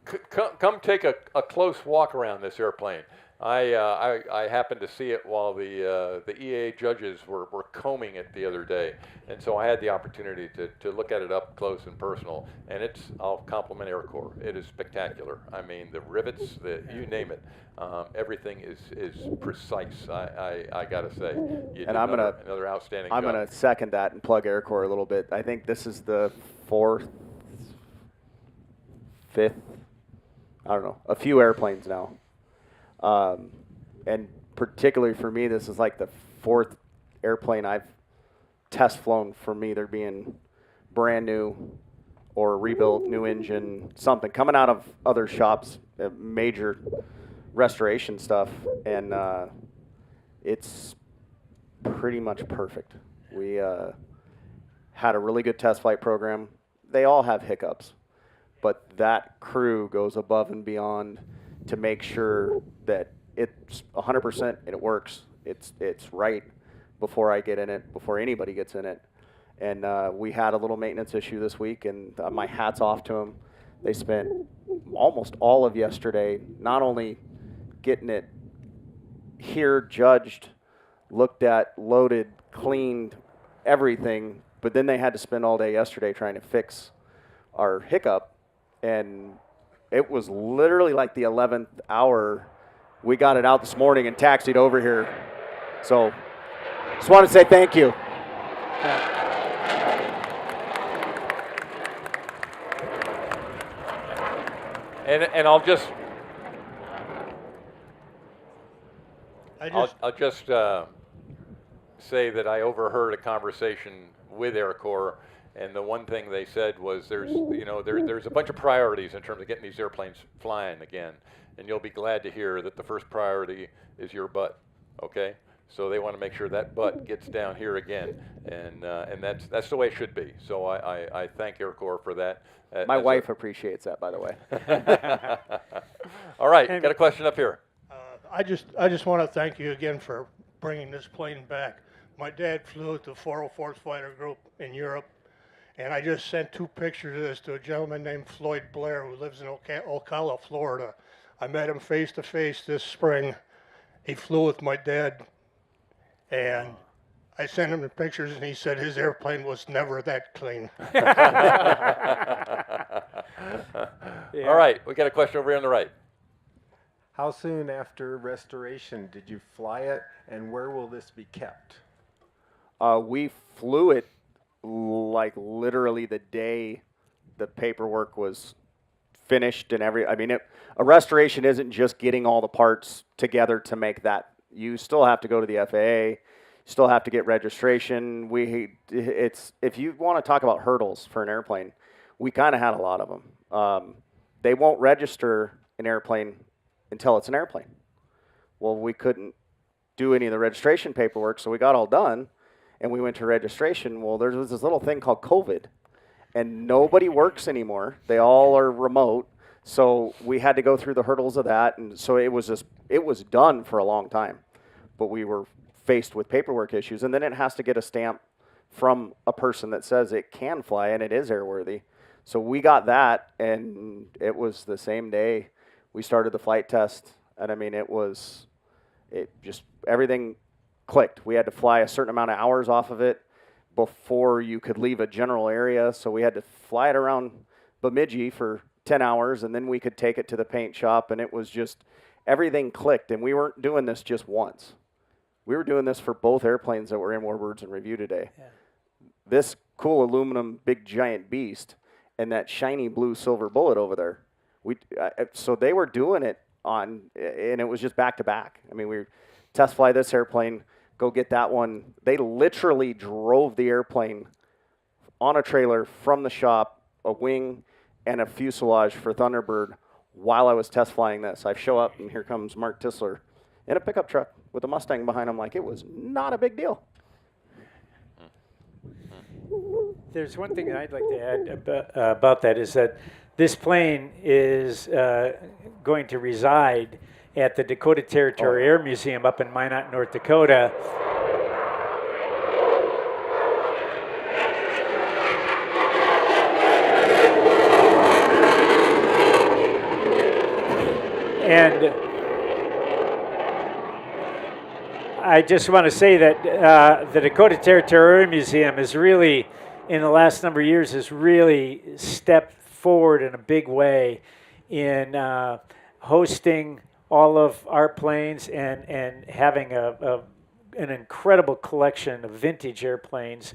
come take a close walk around this airplane. I happened to see it while the EA judges were combing it the other day, and so I had the opportunity to look at it up close and personal. And I'll compliment Air Corps. It is spectacular. I mean, the rivets, you name it, everything is precise. I gotta say. And I'm another outstanding job. gonna second that and plug Air Corps a little bit. I think this is the fifth, I don't know, a few airplanes now. And particularly for me, this is like the fourth airplane I've test flown from either being brand new or rebuilt, new engine, something coming out of other shops, major restoration stuff, and it's pretty much perfect. We had a really good test flight program. They all have hiccups, but that crew goes above and beyond to make sure that it's 100% and it works. It's right before I get in it, before anybody gets in it. And we had a little maintenance issue this week, and my hat's off to them. They spent almost all of yesterday not only getting it here judged, looked at, loaded, cleaned, everything, but then they had to spend all day yesterday trying to fix our hiccup. And it was literally like the 11th hour. We got it out this morning and taxied over here. So just want to say thank you. And I'll just say that I overheard a conversation with Air Corps, and the one thing they said was there's a bunch of priorities in terms of getting these airplanes flying again, and you'll be glad to hear that the first priority is your butt. Okay, so they want to make sure that butt gets down here again, and that's the way it should be. So I thank Air Corps for that. My wife appreciates that, by the way. All right, got a question up here. I just want to thank you again for bringing this plane back. My dad flew with the 404th Fighter Group in Europe, and I just sent 2 pictures of this to a gentleman named Floyd Blair who lives in Ocala, Florida. I met him face to face this spring. He flew with my dad, and I sent him the pictures, and he said his airplane was never that clean. All right, we got a question over here on the right. How soon after restoration did you fly it, and where will this be kept? We flew it like literally the day the paperwork was finished and a restoration isn't just getting all the parts together to make that. You still have to go to the FAA, still have to get registration. If you want to talk about hurdles for an airplane, we kind of had a lot of them. They won't register an airplane until it's an airplane. Well, we couldn't do any of the registration paperwork, so we got all done, and we went to registration. Well, there was this little thing called COVID, and nobody works anymore. They all are remote, so we had to go through the hurdles of that, and so it was done for a long time, but we were faced with paperwork issues, and then it has to get a stamp from a person that says it can fly and it is airworthy. So we got that, and it was the same day we started the flight test, and everything clicked. We had to fly a certain amount of hours off of it before you could leave a general area, so we had to fly it around Bemidji for 10 hours, and then we could take it to the paint shop, and it was just, everything clicked, and we weren't doing this just once. We were doing this for both airplanes that were in Warbirds in review today. Yeah. This cool aluminum big giant beast and that shiny blue silver bullet over there. So they were doing it and it was just back to back. We test fly this airplane, go get that one. They literally drove the airplane on a trailer from the shop, a wing and a fuselage for Thunderbird while I was test flying this. I show up and here comes Mark Tisler in a pickup truck with a Mustang behind him, like it was not a big deal. There's one thing that I'd like to add about that is that this plane is going to reside at the Dakota Territory Air Museum up in Minot, North Dakota. And I just want to say that the Dakota Territory Air Museum is really, in the last number of years, has really stepped forward in a big way in hosting all of our planes and having an incredible collection of vintage airplanes.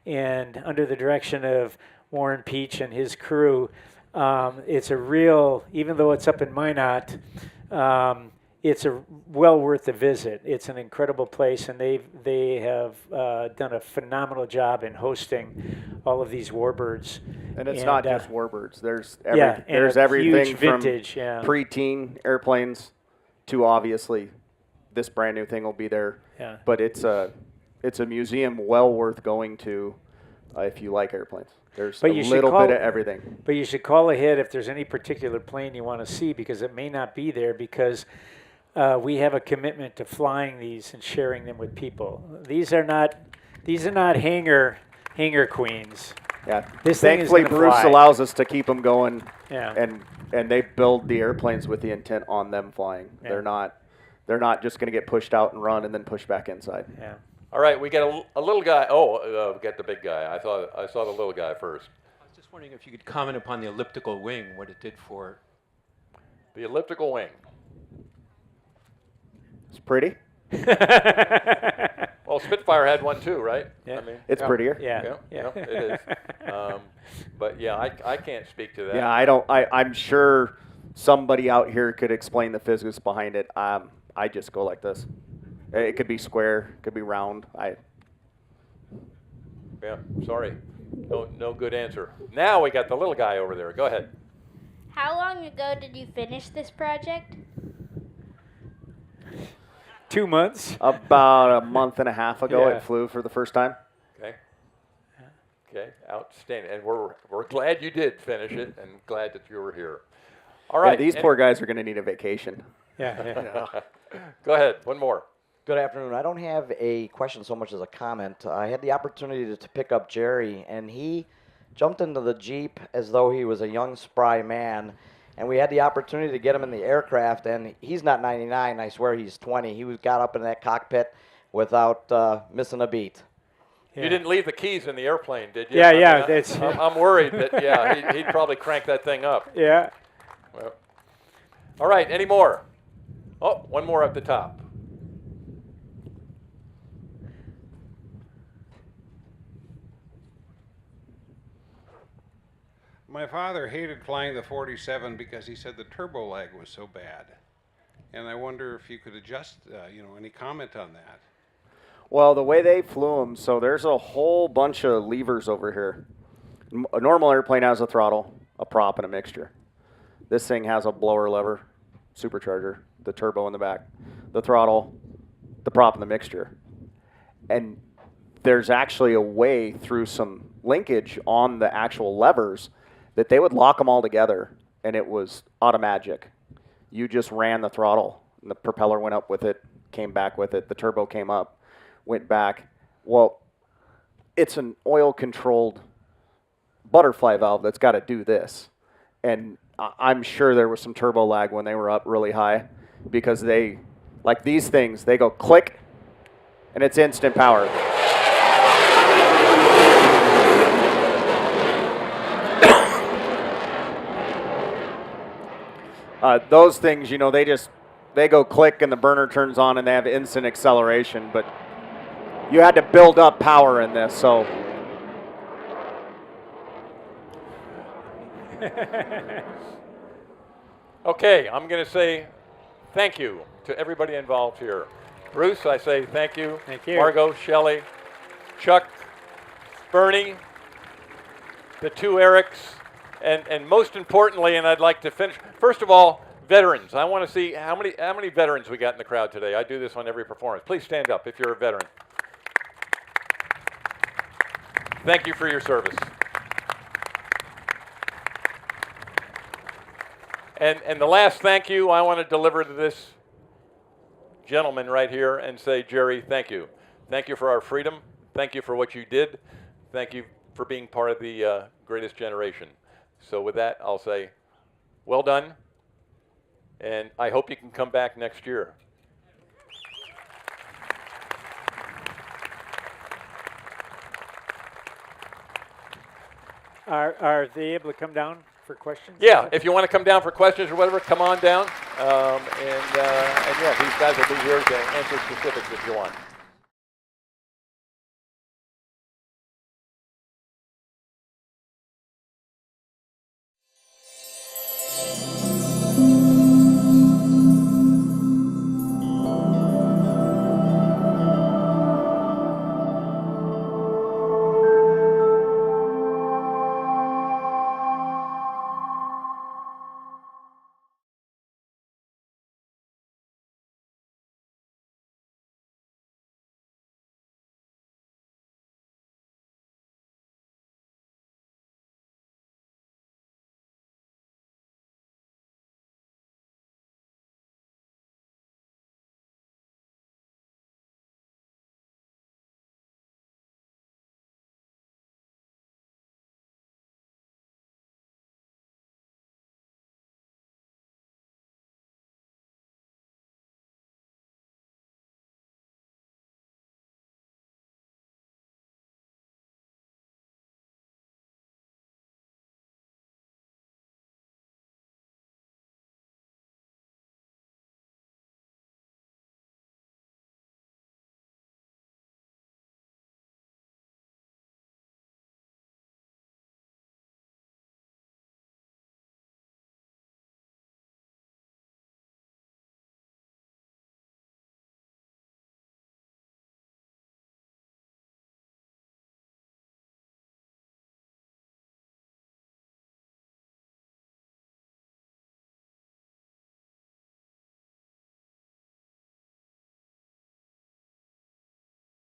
And under the direction of Warren Peach and his crew, it's a real, even though it's up in Minot, it's well worth a visit. It's an incredible place, and they have done a phenomenal job in hosting all of these Warbirds. And it's not just Warbirds. There's there's everything huge vintage, from preteen airplanes to obviously this brand new thing will be there. Yeah. But it's a museum well worth going to if you like airplanes. There's a little bit of everything. But you should call ahead if there's any particular plane you want to see, because it may not be there, because we have a commitment to flying these and sharing them with people. These are not hangar queens. Yeah. This Thankfully, thing is Bruce fly. allows us to keep them going. Yeah. And they build the airplanes with the intent on them flying. Yeah. They're not just going to get pushed out and run and then pushed back inside. Yeah. All right, we got a little guy. Oh, we got the big guy. I saw the little guy first. I was just wondering if you could comment upon the elliptical wing, what it did for the elliptical wing. It's pretty. Well, Spitfire had one too, right? Yeah. I mean, It's prettier. Yeah. It is. But yeah, I can't speak to that. Yeah, I'm sure somebody out here could explain the physics behind it. I just go like this. It could be square, it could be round. Yeah, sorry. No good answer. Now we got the little guy over there. Go ahead. How long ago did you finish this project? 2 months. About a month and a half ago, Yeah. it flew for the first time. Okay, outstanding. And we're glad you did finish it, and glad that you were here. All right. Yeah, these poor guys are going to need a vacation. Yeah. Go ahead. One more. Good afternoon. I don't have a question so much as a comment. I had the opportunity to pick up Jerry, and he jumped into the Jeep as though he was a young, spry man, and we had the opportunity to get him in the aircraft, and he's not 99. I swear he's 20. He got up in that cockpit without missing a beat. Yeah. You didn't leave the keys in the airplane, did you? Yeah, I'm worried that, he'd probably crank that thing up. Yeah. Well, all right, any more? Oh, one more up the top. My father hated flying the 47 because he said the turbo lag was so bad. And I wonder if you could adjust, any comment on that? Well, the way they flew them, so there's a whole bunch of levers over here. A normal airplane has a throttle, a prop, and a mixture. This thing has a blower lever, supercharger, the turbo in the back, the throttle, the prop, and the mixture. And there's actually a way through some linkage on the actual levers that they would lock them all together, and it was automagic. You just ran the throttle, and the propeller went up with it, came back with it, the turbo came up, went back. Well, it's an oil-controlled butterfly valve that's got to do this. And I'm sure there was some turbo lag when they were up really high, because they, like these things, they go click, and it's instant power. Those things, they go click and the burner turns on and they have instant acceleration, but you had to build up power in this, so. Okay, I'm going to say thank you to everybody involved here. Bruce, I say thank you. Thank you. Margot, Shelley, Chuck, Bernie, the two Erics, and most importantly, and I'd like to finish, first of all, veterans. I want to see how many veterans we got in the crowd today. I do this on every performance. Please stand up if you're a veteran. Thank you for your service. And the last thank you I want to deliver to this gentleman right here and say, Jerry, thank you. Thank you for our freedom. Thank you for what you did. Thank you for being part of the greatest generation. So with that, I'll say, well done. And I hope you can come back next year. Are they able to come down for questions? Yeah, if you want to come down for questions or whatever, come on down. And yeah, these guys will be here to answer specifics if you want.